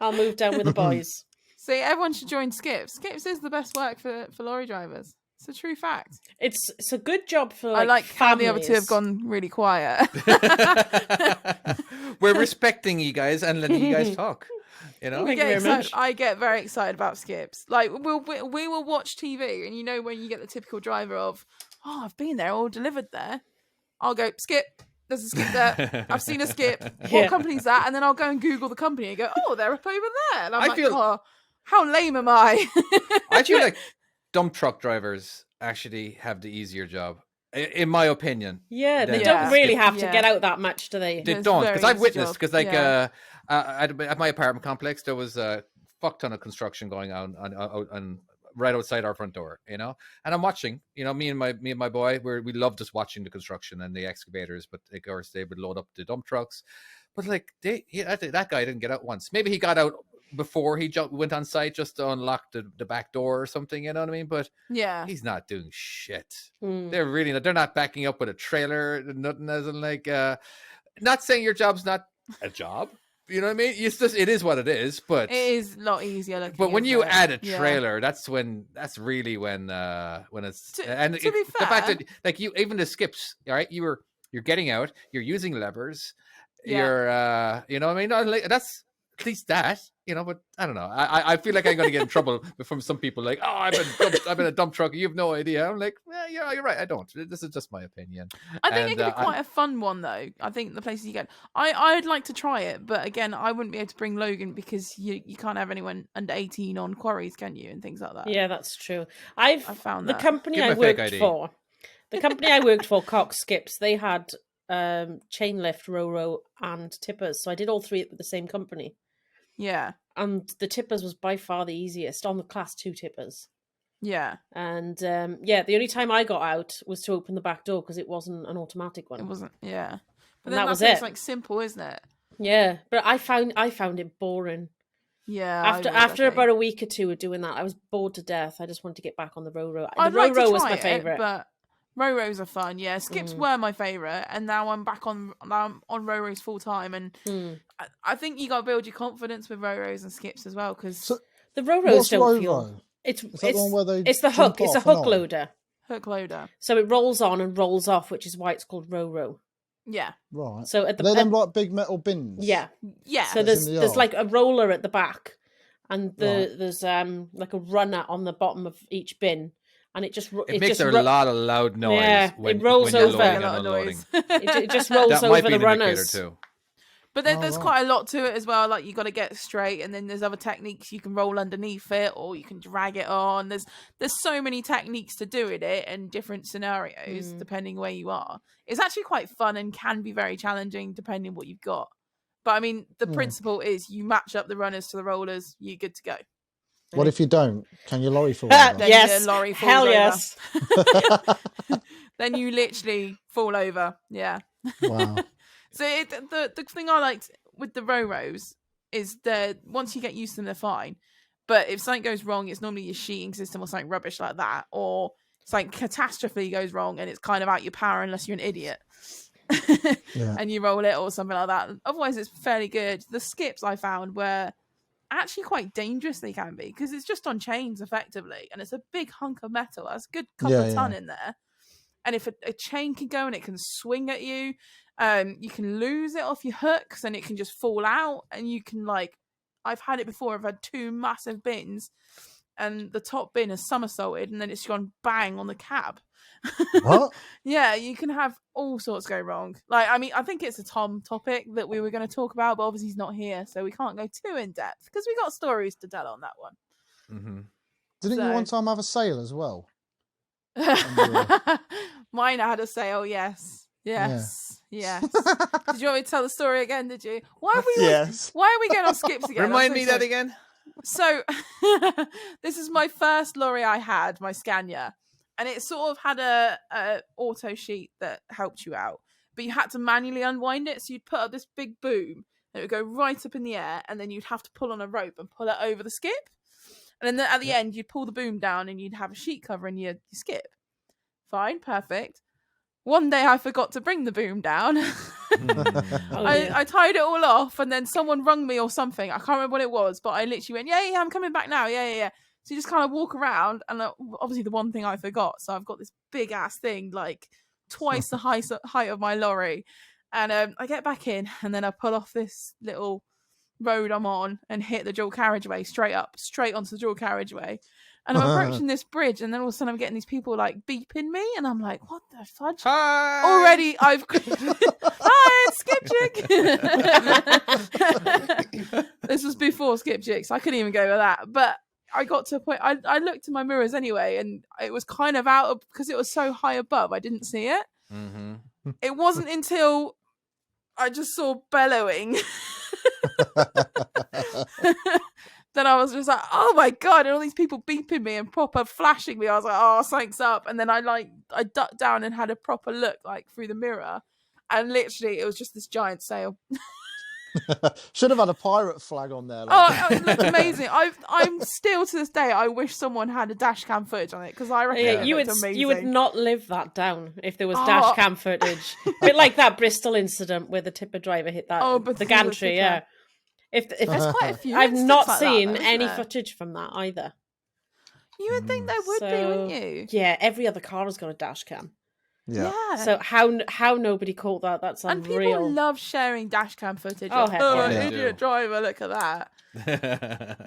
Speaker 3: I'll move down with the boys.
Speaker 4: See, everyone should join Skips. Skips is the best work for lorry drivers. It's a true fact.
Speaker 3: It's a good job for
Speaker 4: I like how
Speaker 3: families.
Speaker 4: the other two have gone really quiet.
Speaker 5: We're respecting you guys and letting you guys talk. You know,
Speaker 4: I get very excited about Skips. Like we will watch TV, and you know when you get the typical driver of, oh, I've been there or delivered there. I'll go Skip. There's a Skip there. I've seen a Skip. What company's that? And then I'll go and Google the company and go, oh, they're up over there. And I'm oh, how lame am I?
Speaker 5: I feel like dump truck drivers actually have the easier job, in my opinion.
Speaker 3: Yeah, they don't really have to get out that much, do they?
Speaker 5: They don't, because I've witnessed. Because at my apartment complex, there was a fuck ton of construction going on right outside our front door, you know. And I'm watching, you know, me and my boy, we love just watching the construction and the excavators. But of course, they would load up the dump trucks. But like that guy didn't get out once. Maybe he got out before he went on site just to unlock the back door or something, you know what I mean? But he's not doing shit. They're not backing up with a trailer, nothing as in like not saying your job's not a job, you know what I mean? It's just, it is what it is, but
Speaker 4: it is a lot easier.
Speaker 5: But when you add a trailer, that's really when it's
Speaker 4: to be fair,
Speaker 5: the fact that like you, even the skips, all right, you're getting out, you're using levers, you're you know what I mean? That's at least that, you know, but I don't know. I feel like I'm going to get in trouble from some people like, oh, I've been a dump truck. You have no idea. I'm like, yeah, you're right. I don't. This is just my opinion.
Speaker 4: I think it could be quite a fun one, though. I think the places you get, I'd like to try it. But again, I wouldn't be able to bring Logan because you can't have anyone under 18 on quarries, can you? And things like that.
Speaker 3: Yeah, that's true. I found the company I worked for, Cox Skips, they had chain lift, ro-ro and tippers. So I did all three with the same company.
Speaker 4: Yeah.
Speaker 3: And the tippers was by far the easiest on the class 2 tippers.
Speaker 4: Yeah.
Speaker 3: And the only time I got out was to open the back door because it wasn't an automatic one.
Speaker 4: It wasn't, yeah. But
Speaker 3: then
Speaker 4: that
Speaker 3: was
Speaker 4: seems
Speaker 3: it.
Speaker 4: like simple, isn't it?
Speaker 3: Yeah, but I found it boring.
Speaker 4: Yeah.
Speaker 3: After about a week or two of doing that, I was bored to death. I just wanted to get back on the ro-ro.
Speaker 4: The
Speaker 3: ro-ro was my favourite.
Speaker 4: But ro-ros are fun, yeah. Skips were my favourite, and now I'm back on ro-ros full time, and I think you got to build your confidence with ro-ros and skips as well, because
Speaker 3: the ro-ros don't feel. It's the hook. It's a hook loader.
Speaker 4: Hook loader.
Speaker 3: So it rolls on and rolls off, which is why it's called ro-ro.
Speaker 4: Yeah.
Speaker 6: Right.
Speaker 3: So at the
Speaker 6: they're them like big metal bins.
Speaker 3: Yeah.
Speaker 4: Yeah.
Speaker 3: So there's like a roller at the back, and there's like a runner on the bottom of each bin. And it
Speaker 5: makes a lot of loud noise.
Speaker 3: Yeah,
Speaker 5: when,
Speaker 3: it rolls
Speaker 5: when
Speaker 3: over.
Speaker 5: A lot of noise.
Speaker 3: It just rolls over the runners
Speaker 5: too.
Speaker 4: But there's quite a lot to it as well. Like you got to get straight, and then there's other techniques. You can roll underneath it, or you can drag it on. There's so many techniques to doing it, and different scenarios depending where you are. It's actually quite fun and can be very challenging depending what you've got. But I mean, the principle is you match up the runners to the rollers. You're good to go.
Speaker 6: What if you don't? Can your lorry fall over?
Speaker 3: Yes.
Speaker 4: Lorry falls
Speaker 3: Hell
Speaker 4: over.
Speaker 3: yes.
Speaker 4: Then you literally fall over. Yeah.
Speaker 6: Wow.
Speaker 4: So the thing I liked with the ro-ros is that once you get used to them, they're fine. But if something goes wrong, it's normally your sheeting system or something rubbish like that. Or something catastrophe goes wrong and it's kind of out your power unless you're an idiot. And you roll it or something like that. Otherwise, it's fairly good. The skips I found were actually quite dangerous. They can be because it's just on chains effectively, and it's a big hunk of metal. That's a good couple of ton in there. And if a chain can go and it can swing at you, you can lose it off your hooks and it can just fall out. And you can I've had it before. I've had 2 massive bins, and the top bin has somersaulted, and then it's gone bang on the cab.
Speaker 6: What?
Speaker 4: Yeah, you can have all sorts go wrong. I think it's a Tom topic that we were going to talk about, but obviously he's not here, so we can't go too in depth because we got stories to tell on that one.
Speaker 5: Mm-hmm.
Speaker 6: Didn't you one time have a sale as well?
Speaker 4: Mine had a sale, yes. Yes. Did you want me to tell the story again? Did you? Why are we going on skips again?
Speaker 5: Remind me that again.
Speaker 4: So this is my first lorry I had, my Scania. And it sort of had a auto sheet that helped you out, but you had to manually unwind it. So you'd put up this big boom, and it would go right up in the air, and then you'd have to pull on a rope and pull it over the skip. And then at the end, you'd pull the boom down and you'd have a sheet covering your skip. Fine, perfect. One day I forgot to bring the boom down. I tied it all off, and then someone rung me or something. I can't remember what it was, but I literally went, yeah, I'm coming back now. Yeah. So you just kind of walk around, and obviously the one thing I forgot. So I've got this big ass thing, like twice the height of my lorry. And I get back in, and then I pull off this little road I'm on and hit the dual carriageway straight onto the dual carriageway. And I'm approaching this bridge, and then all of a sudden I'm getting these people like beeping me, and I'm like, "What the fudge?"
Speaker 5: Hi!
Speaker 4: Already, I've hi, it's Skipchick. This was before Skipchicks. I couldn't even go with that, but I got to a point. I looked in my mirrors anyway, and it was kind of out of because it was so high above. I didn't see it. Mm-hmm. It wasn't until I just saw bellowing. Then I was just like, oh my God, and all these people beeping me and proper flashing me. I was like, oh, something's up. And then I ducked down and had a proper look like through the mirror. And literally it was just this giant sail.
Speaker 6: Should have had a pirate flag on there.
Speaker 4: Oh, it looked amazing. I'm still to this day, I wish someone had a dash cam footage on it because I reckon it looked amazing.
Speaker 3: You would not live that down if there was dash cam footage. A bit like that Bristol incident where the tipper driver hit the gantry, yeah. If
Speaker 4: there's quite a few,
Speaker 3: I've not
Speaker 4: like
Speaker 3: seen
Speaker 4: that,
Speaker 3: any footage from that either.
Speaker 4: You would think there would be, wouldn't you?
Speaker 3: Yeah, every other car has got a dash cam.
Speaker 6: Yeah.
Speaker 3: So how nobody caught that? That's unreal.
Speaker 4: And people love sharing dash cam footage. Idiot driver! Look at that.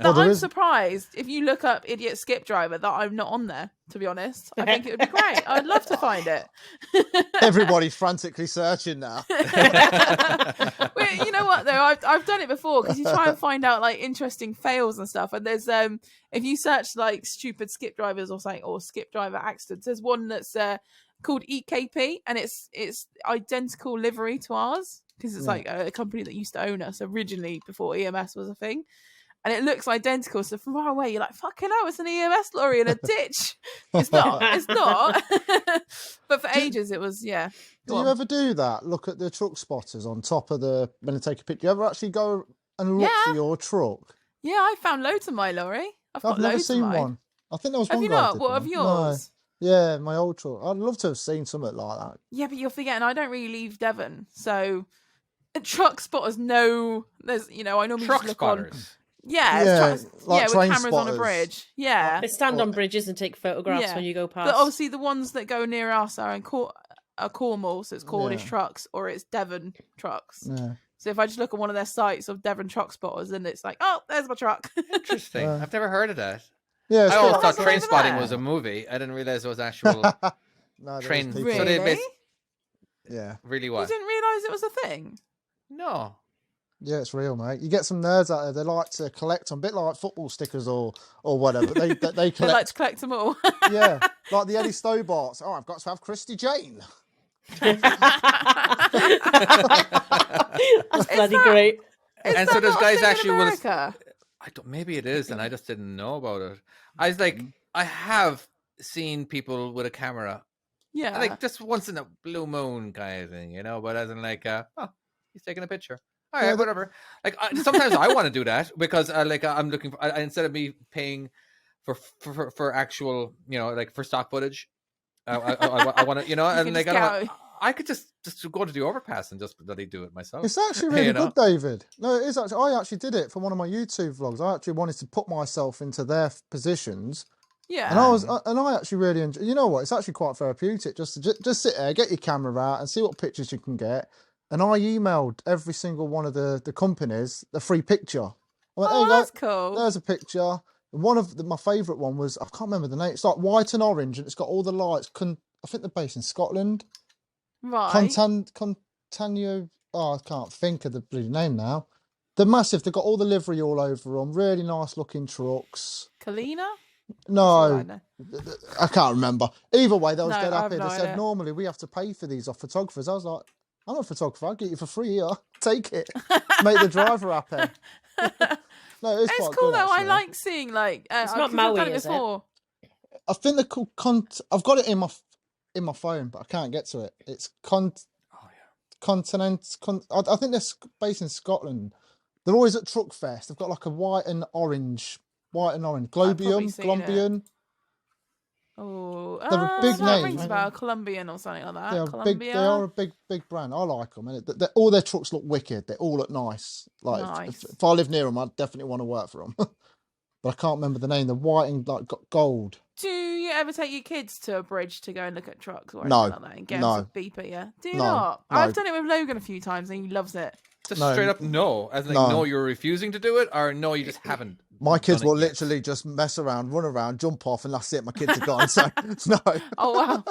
Speaker 4: I'm surprised if you look up idiot skip driver that I'm not on there. To be honest, I think it would be great. I'd love to find it.
Speaker 6: Everybody's frantically searching now.
Speaker 4: Well, you know what though? I've done it before because you try and find out like interesting fails and stuff. And there's if you search like stupid skip drivers or something or skip driver accidents, there's one that's called EKP, and it's identical livery to ours because it's like a company that used to own us originally before EMS was a thing. And it looks identical. So from far away, you're like, fucking hell, it's an EMS lorry in a ditch. It's not. But for ages, it was, yeah.
Speaker 6: Do you ever do that? Look at the truck spotters on top of when you take a picture. Do you ever actually go and look for your truck?
Speaker 4: Yeah, I found loads of my lorry. I've
Speaker 6: never seen one. I think there was one.
Speaker 4: Have you not? What of yours?
Speaker 6: No. Yeah, my old truck. I'd love to have seen something like that.
Speaker 4: Yeah, but you're forgetting, I don't really leave Devon. So truck spotters know there's, I normally
Speaker 5: truck
Speaker 4: just look
Speaker 5: spotters.
Speaker 4: on. Yeah,
Speaker 6: like
Speaker 4: with cameras
Speaker 6: spotters.
Speaker 4: On a bridge. Yeah.
Speaker 3: They stand on bridges and take photographs when you go past.
Speaker 4: But obviously the ones that go near us are in Cornwall, so it's Cornish trucks or it's Devon trucks.
Speaker 6: Yeah.
Speaker 4: So if I just look at one of their sites of Devon truck spotters, then it's like, oh, there's my truck.
Speaker 5: Interesting. I've never heard of that.
Speaker 6: Yeah,
Speaker 5: I always thought Train Spotting was a movie. I didn't realize it was actual train.
Speaker 4: Really?
Speaker 5: So they really what?
Speaker 4: You didn't realise it was a thing?
Speaker 5: No.
Speaker 6: Yeah, it's real, mate. You get some nerds out there. They like to collect them, a bit like football stickers or whatever. But they collect.
Speaker 4: They like to collect them all.
Speaker 6: Yeah, like the Eddie Stobarts. Oh, I've got to have Christy Jane.
Speaker 3: That's bloody great.
Speaker 5: And so those guys actually
Speaker 4: will.
Speaker 5: Maybe it is, and I just didn't know about it. I was like, I have seen people with a camera.
Speaker 4: Yeah.
Speaker 5: Like just once in a blue moon kind of thing, But as in like, he's taking a picture. All right, whatever. Like sometimes I want to do that because I'm looking for instead of me paying for actual like for stock footage. I want to and like I could just go to the overpass and just bloody do it myself.
Speaker 6: It's actually really good, David. No, it is actually. I actually did it for one of my YouTube vlogs. I actually wanted to put myself into their positions.
Speaker 4: Yeah.
Speaker 6: And I actually really enjoy. You know what? It's actually quite therapeutic just to sit there, get your camera out, and see what pictures you can get. And I emailed every single one of the companies the free picture. I went,
Speaker 4: that's cool.
Speaker 6: There's a picture. One of my favourite one was, I can't remember the name. It's like white and orange, and it's got all the lights. I think they're based in Scotland.
Speaker 4: Right.
Speaker 6: Contanio. Oh, I can't think of the bloody name now. They're massive. They've got all the livery all over them. Really nice looking trucks.
Speaker 4: Kalina?
Speaker 6: No, I can't remember. Either way, they was dead happy. They said,
Speaker 4: idea.
Speaker 6: Normally we have to pay for these off photographers. I was like, I'm not a photographer. I'll get you for free here. Take it. Make the driver happy. No, it's quite
Speaker 4: cool
Speaker 6: good,
Speaker 4: though.
Speaker 6: actually.
Speaker 4: I like seeing
Speaker 3: it's not Maui, is it?
Speaker 6: I think they're called I've got it in my phone, but I can't get to it. It's Continent. I think they're based in Scotland. They're always at Truck Fest. They've got like a white and orange white and orange.
Speaker 4: probably
Speaker 6: Globium,
Speaker 4: seen it.
Speaker 6: Glombian.
Speaker 4: Oh,
Speaker 6: They're a big
Speaker 4: that
Speaker 6: name.
Speaker 4: rings about Colombian or something like that.
Speaker 6: They are
Speaker 4: Colombia.
Speaker 6: a big brand. I like them, and all their trucks look wicked. They all look nice. Like
Speaker 4: Nice.
Speaker 6: if I live near them, I'd definitely want to work for them. But I can't remember the name. They're white and like got gold.
Speaker 4: Do you ever take your kids to a bridge to go and look at trucks or
Speaker 6: No,
Speaker 4: anything like that and get
Speaker 6: no.
Speaker 4: them to beep at you? Do you
Speaker 6: No,
Speaker 4: not?
Speaker 6: no.
Speaker 4: I've done it with Logan a few times and he loves it.
Speaker 5: Just
Speaker 6: No.
Speaker 5: straight up no. As like,
Speaker 6: No.
Speaker 5: no, you're refusing to do it, or no, you just haven't.
Speaker 6: My kids
Speaker 5: done it
Speaker 6: will
Speaker 5: yet.
Speaker 6: literally just mess around, run around, jump off, and that's it. My kids are gone. So no.
Speaker 4: Oh, wow.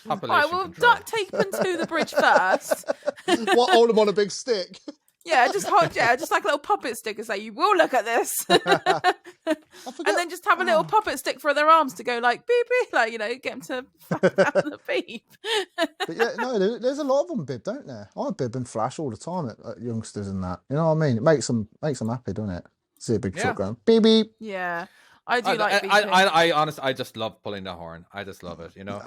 Speaker 5: Population
Speaker 4: Right, well,
Speaker 5: control.
Speaker 4: duct tape them to the bridge first.
Speaker 6: What? Hold them on a big stick.
Speaker 4: Yeah, just like a little puppet stick and say, you will look at this. And then just have a little puppet stick for their arms to go like beep beep, like, you know, get them to flap out the beep.
Speaker 6: But yeah, no, there's a lot of them bib, don't there? I bib and flash all the time at youngsters and that. You know what I mean? It makes them happy, doesn't it? See a big truck going beep beep.
Speaker 4: Yeah, I do like beeping.
Speaker 5: I honestly, I just love pulling the horn. I just love it. You know,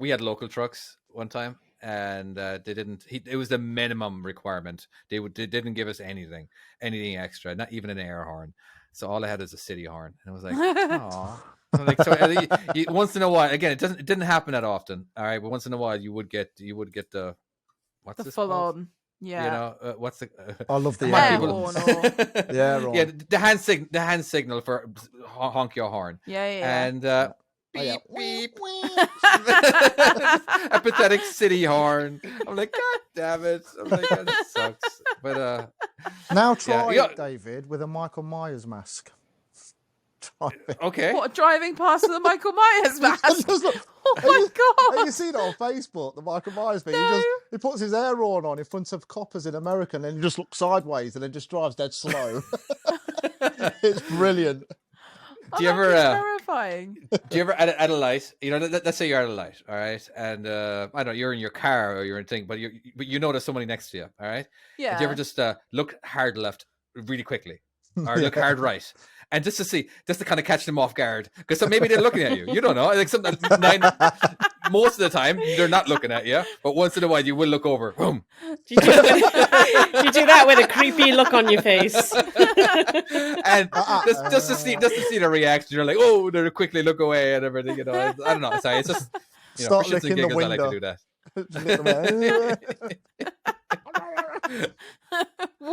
Speaker 5: we had local trucks one time, and they didn't. It was the minimum requirement. They didn't give us anything extra, not even an air horn. So all I had was a city horn, and I was like, oh. Like, once in a while, again, it didn't happen that often. All right, but once in a while, you would get the what's
Speaker 4: the
Speaker 5: this
Speaker 4: full
Speaker 5: called?
Speaker 4: on. Yeah,
Speaker 5: You know, what's the?
Speaker 6: I love the
Speaker 4: air
Speaker 6: air
Speaker 4: horn.
Speaker 6: Yeah, right.
Speaker 5: Yeah, the hand signal for honk your horn.
Speaker 4: Yeah.
Speaker 5: And beep
Speaker 6: Oh,
Speaker 5: beep. A pathetic city horn. I'm like, God damn it! I'm like, that sucks. But
Speaker 6: now try
Speaker 5: yeah.
Speaker 6: it, David, with a Michael Myers mask. Try it.
Speaker 5: Okay.
Speaker 4: What, driving past with the Michael Myers mask?
Speaker 6: Just look-
Speaker 4: Oh my god!
Speaker 6: Have you seen it on Facebook, the Michael Myers thing?
Speaker 4: No.
Speaker 6: He puts his air horn on in front of coppers in America, and then he just looks sideways, and then just drives dead slow. It's brilliant.
Speaker 5: Do you ever
Speaker 4: terrifying?
Speaker 5: do you ever at a light? You know, let's say you're at a light, all right, and I don't know, you're in your car or you're in a thing, but you know there's somebody next to you, all right.
Speaker 4: Yeah.
Speaker 5: Do you ever just look hard left really quickly, or look hard right? And just to kind of catch them off guard, because so maybe they're looking at you. You don't know. Like most of the time they're not looking at you, but once in a while you will look over. Boom.
Speaker 3: Do you do that with a creepy look on your face?
Speaker 5: And just to see the reaction, you're like, oh, they quickly look away and everything. You know, I don't know. Sorry, it's just
Speaker 6: Start
Speaker 5: for shits and
Speaker 6: licking the
Speaker 5: giggles, I like to
Speaker 6: window.
Speaker 5: do that.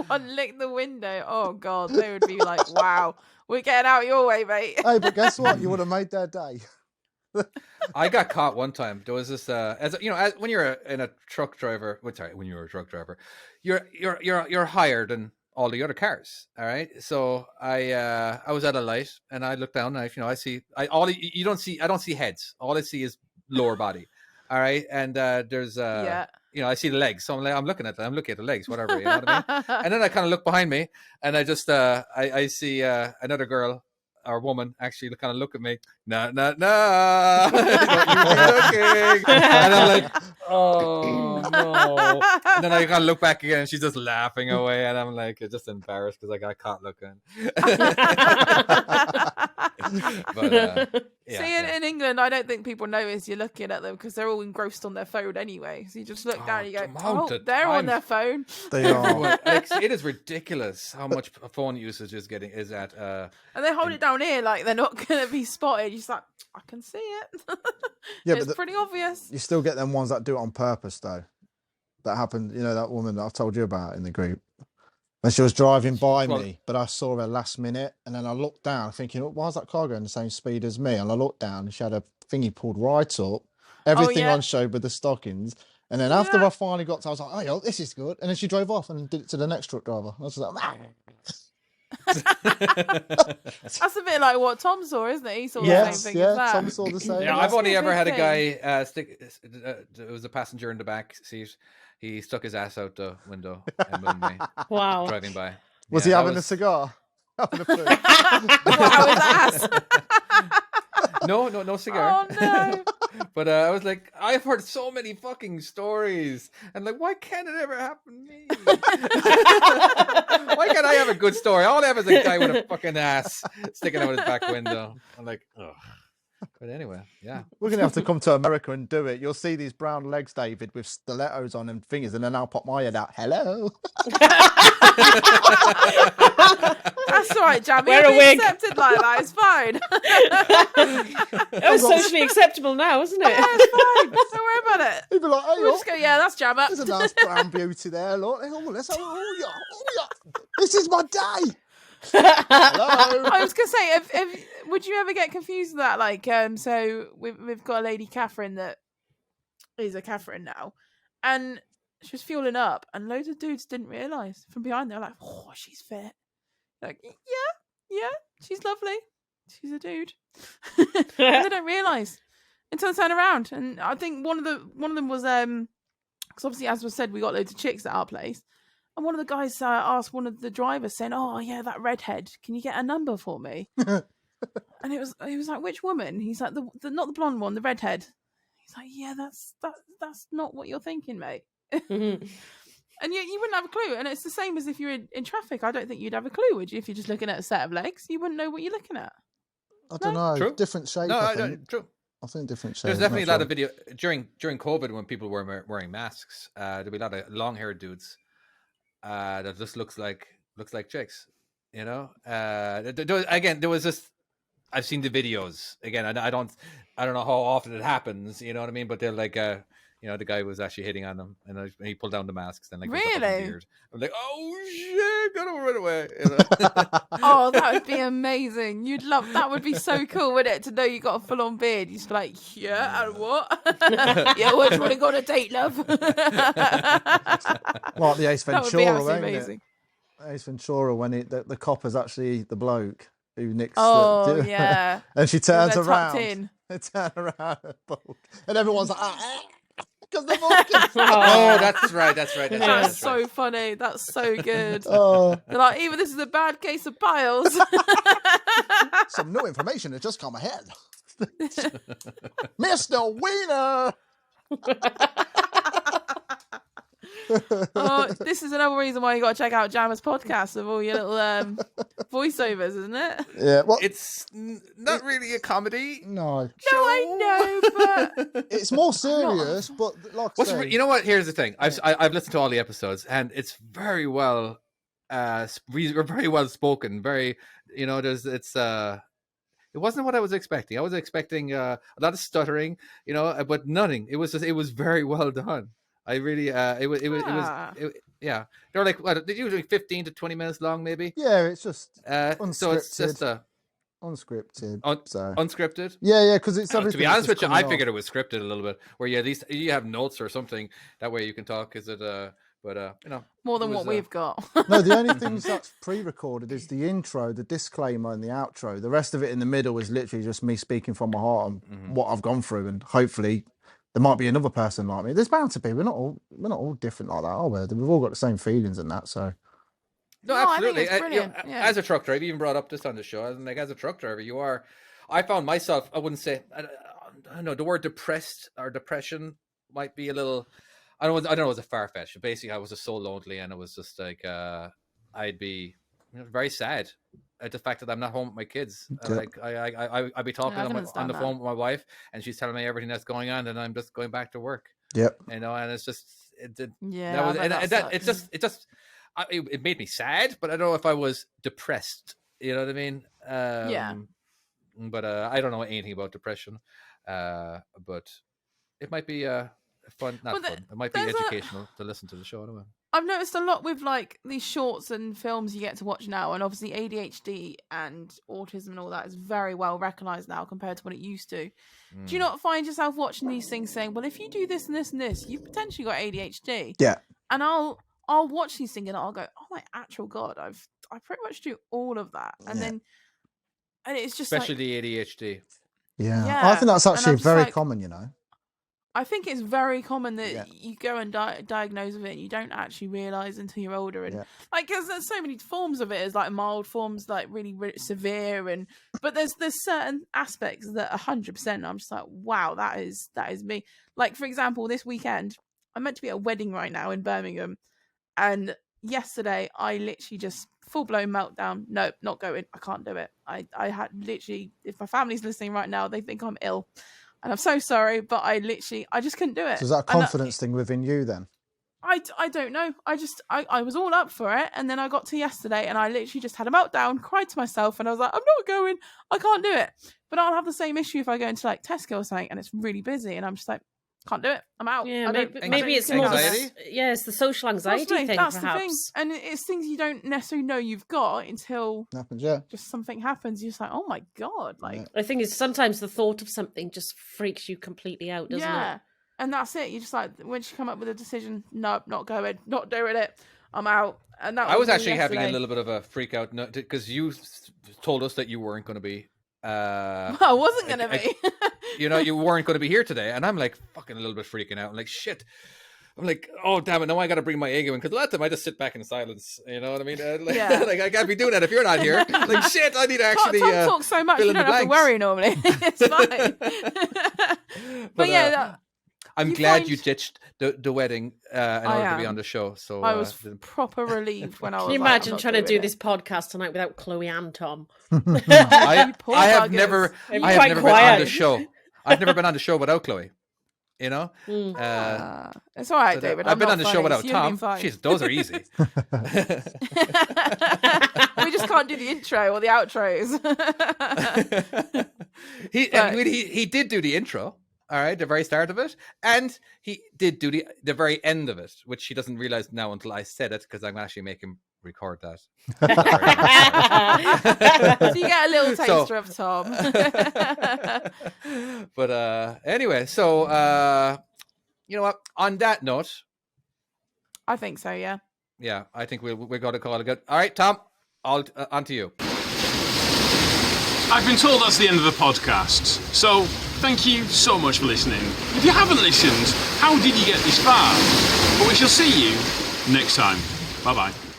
Speaker 4: One lick the window. Oh god, they would be like, "Wow, we're getting out your way, mate."
Speaker 6: Hey, but guess what? You would have made their day.
Speaker 5: I got caught one time. There was this, when you're in a truck driver. When you're a truck driver, you're higher than all the other cars. All right. So I was at a light and I looked down. And I don't see heads. All I see is lower body. All right. And there's I see the legs. So I'm looking at them. I'm looking at the legs, whatever. You know what I mean? And then I kind of look behind me and I just I see another girl or woman actually kind of look at me. No. Don't you be looking. And I'm like, oh no. And then I kind of look back again and she's just laughing away. And I'm like, just embarrassed because I got caught looking. But
Speaker 4: See, in England, I don't think people notice you're looking at them because they're all engrossed on their phone anyway. So you just look down and you go, they're on their phone.
Speaker 6: They are.
Speaker 5: It is ridiculous how much phone usage is at.
Speaker 4: And they hold it down here like they're not going to be spotted. You're just like, I can see it.
Speaker 6: Yeah,
Speaker 4: it's pretty obvious.
Speaker 6: You still get them ones that do it on purpose, though. That happened, that woman that I've told you about in the group. When she was driving by me, but I saw her last minute, and then I looked down thinking, why is that car going the same speed as me? And I looked down and she had a thingy pulled right up, everything on show with the stockings. And then after I finally got to, I was like, oh, yo, this is good. And then she drove off and did it to the next truck driver. I was like,
Speaker 5: That's
Speaker 4: a bit like what Tom saw, isn't it? He saw the same thing as that.
Speaker 6: Tom saw the same.
Speaker 5: Yeah, I've only ever had a guy it was a passenger in the back seat. He stuck his ass out the window and mooned me.
Speaker 3: Wow.
Speaker 5: Driving by.
Speaker 6: Was he having a cigar? Having a flute?
Speaker 4: Wow, his ass.
Speaker 5: No cigar.
Speaker 4: Oh no.
Speaker 5: But I was like, I've heard so many fucking stories. And like, why can't it ever happen to me? Why can't I have a good story? All I have is a guy with a fucking ass sticking out his back window. I'm like, ugh. But anyway, yeah.
Speaker 6: We're going to have to come to America and do it. You'll see these brown legs, David, with stilettos on and fingers, and then I'll pop my head out. Hello.
Speaker 4: That's all right, Jamma.
Speaker 3: Wear a
Speaker 4: You'll be
Speaker 3: wig.
Speaker 4: accepted like that. It's fine.
Speaker 3: It's socially acceptable now, isn't it?
Speaker 4: Yeah, it's fine. Don't worry about it.
Speaker 6: He'd be like, hey,
Speaker 4: We'll just go, yeah, that's Jamma.
Speaker 6: there's a nice brown beauty there. Look, let's have yeah. This is my day. Hello.
Speaker 4: I was gonna say, if would you ever get confused with that? Like, so we've got a lady Catherine that is a Catherine now, and she was fueling up, and loads of dudes didn't realise from behind. They're like, "Oh, she's fit." Like, yeah, she's lovely. She's a dude. And they don't realise until they turn around. And I think one of them was because obviously, as was said, we got loads of chicks at our place. And one of the guys asked one of the drivers, saying, "Oh, yeah, that redhead. Can you get a number for me?" And he was like, "Which woman?" He's like, "The not the blonde one, the redhead." He's like, "Yeah, that's not what you're thinking, mate."
Speaker 3: Mm-hmm.
Speaker 4: And you wouldn't have a clue. And it's the same as if you're in traffic. I don't think you'd have a clue, would you? If you're just looking at a set of legs, you wouldn't know what you're looking at.
Speaker 6: I don't know.
Speaker 5: True.
Speaker 6: Different shape.
Speaker 5: No,
Speaker 6: I think.
Speaker 5: true.
Speaker 6: I think different shape.
Speaker 5: There's definitely a lot of video during COVID when people were wearing masks. There'd be a lot of long-haired dudes that just looks like chicks. You know. There was just. I've seen the videos again. I don't know how often it happens. You know what I mean? But they're like, the guy was actually hitting on them, and he pulled down the masks and like
Speaker 4: really.
Speaker 5: I'm like, oh shit, got him right away. You know?
Speaker 4: Oh, that would be amazing. You'd love that. Would be so cool, wouldn't it? To know you got a full-on beard. You'd be like, yeah, and what? Yeah, what do you want to go on a date, love?
Speaker 6: Like the Ace
Speaker 4: That would be
Speaker 6: Ventura,
Speaker 4: absolutely
Speaker 6: ain't
Speaker 4: amazing.
Speaker 6: it? Ace Ventura, when the copper's actually the bloke who nicks.
Speaker 4: Oh yeah.
Speaker 6: And she turns
Speaker 4: They're tucked
Speaker 6: around.
Speaker 4: in.
Speaker 6: They turn around, and everyone's like, because they're walking.
Speaker 5: Oh, that's right.
Speaker 4: That's so funny. That's so good.
Speaker 6: Oh,
Speaker 4: They're like, even this is a bad case of piles.
Speaker 6: some new information has just come ahead. Mr. Wiener.
Speaker 4: Oh, this is another reason why you got to check out Jamma's podcast of all your little voiceovers, isn't it?
Speaker 6: Yeah, well,
Speaker 5: It's not really a comedy.
Speaker 6: no,
Speaker 4: No, I know, but
Speaker 6: it's more serious. But like I say,
Speaker 5: You know what? Here's the thing. I've listened to all the episodes, and it's very well, very well spoken. Very, it wasn't what I was expecting. I was expecting a lot of stuttering, but nothing. It was very well done. I really, it was, yeah. They're like, what? They're usually 15 to 20 minutes long, maybe.
Speaker 6: yeah, it's just unscripted.
Speaker 5: So it's just
Speaker 6: unscripted. So
Speaker 5: unscripted.
Speaker 6: yeah, because it's
Speaker 5: To be honest with you, I figured it was scripted a little bit, where at least you have notes or something. That way you can talk. Is it? But
Speaker 4: more than what we've got.
Speaker 6: No, the only things that's pre-recorded is the intro, the disclaimer, and the outro. The rest of it in the middle is literally just me speaking from my heart and what I've gone through, and hopefully there might be another person like me. There's bound to be. We're not all different like that, are we? We've all got the same feelings and that. So
Speaker 5: no,
Speaker 4: I think
Speaker 5: absolutely.
Speaker 4: it's brilliant. Yeah.
Speaker 5: As a truck driver, you even brought up this on the show. As a truck driver, I found myself. I wouldn't say. I don't know. The word depressed or depression might be a little. I don't know. It was a far-fetched. Basically, I was just so lonely, and it was just like I'd be very sad at the fact that I'm not home with my kids. Like I'd be talking on the phone with my wife, and she's telling me everything that's going on, and I'm just going back to work.
Speaker 6: Yep.
Speaker 5: And it's just it made me sad, but I don't know if I was depressed. You know what I mean?
Speaker 4: Yeah.
Speaker 5: But I don't know anything about depression. But it might be fun. Not fun. It might be educational to listen to the show anyway.
Speaker 4: I've noticed a lot with like these shorts and films you get to watch now, and obviously ADHD and autism and all that is very well recognised now compared to what it used to. Do you not find yourself watching these things saying, well, if you do this and this and this, you've potentially got ADHD?
Speaker 6: Yeah.
Speaker 4: And I'll watch these things and I'll go, oh my actual God, I pretty much do all of that. And then it's just
Speaker 5: especially the ADHD.
Speaker 6: Yeah. I think that's actually very common,
Speaker 4: I think it's very common that you go and diagnose with it and you don't actually realise until you're older. And like, because there's so many forms of it, as like mild forms, like really, really severe. But there's certain aspects that 100%, I'm just like, wow, that is me. Like, for example, this weekend, I'm meant to be at a wedding right now in Birmingham. And yesterday I literally just full blown meltdown. Nope, not going. I can't do it. I had literally, if my family's listening right now, they think I'm ill. And I'm so sorry, but I just couldn't do it.
Speaker 6: So is that a confidence thing within you then?
Speaker 4: I don't know. I was all up for it. And then I got to yesterday and I literally just had a meltdown, cried to myself. And I was like, I'm not going. I can't do it. But I'll have the same issue if I go into like Tesco or something and it's really busy. And I'm just like, can't do it. I'm out.
Speaker 3: Yeah, maybe it's more it's the social anxiety thing,
Speaker 4: that's
Speaker 3: perhaps.
Speaker 4: The thing. And it's things you don't necessarily know you've got until
Speaker 6: happens,
Speaker 4: just something happens. You're just like, oh my God. Like,
Speaker 3: I think it's sometimes the thought of something just freaks you completely out, doesn't it?
Speaker 4: And that's it. You just like, once you come up with a decision, nope, not going, not doing it, I'm out. And that
Speaker 5: I was actually having a little bit of a freak out because you told us that you weren't going to be.
Speaker 4: I wasn't going to be.
Speaker 5: You weren't going to be here today. And I'm like fucking a little bit freaking out. I'm like, shit. I'm like, oh, damn it. Now I got to bring my ego in. Because a lot of time I just sit back in silence. You know what I mean? Like, I can't be doing that if you're not here. Like, shit, I need to actually.
Speaker 4: Tom talks so much, you don't have to worry normally. It's fine. but yeah.
Speaker 5: I'm glad you ditched the wedding in order to be on the show. So
Speaker 4: I was proper relieved when I was.
Speaker 3: Can you imagine trying to do this podcast tonight without Chloe and Tom?
Speaker 5: I have never been on the show. I've never been on the show without Chloe. You know,
Speaker 4: it's all right, David.
Speaker 5: I've been on the show without Tom. Jeez, those are easy.
Speaker 4: We just can't do the intro or the outros.
Speaker 5: He did do the intro. All right, the very start of it, and he did do the very end of it, which he doesn't realize now until I said it, because I'm actually make him record that.
Speaker 4: So you get a little taster of Tom.
Speaker 5: But anyway, so you know what? On that note,
Speaker 4: I think so. Yeah.
Speaker 5: Yeah, I think we're going to call it good. All right, Tom, on to you.
Speaker 1: I've been told that's the end of the podcast, so thank you so much for listening. If you haven't listened, how did you get this far? But we shall see you next time. Bye-bye.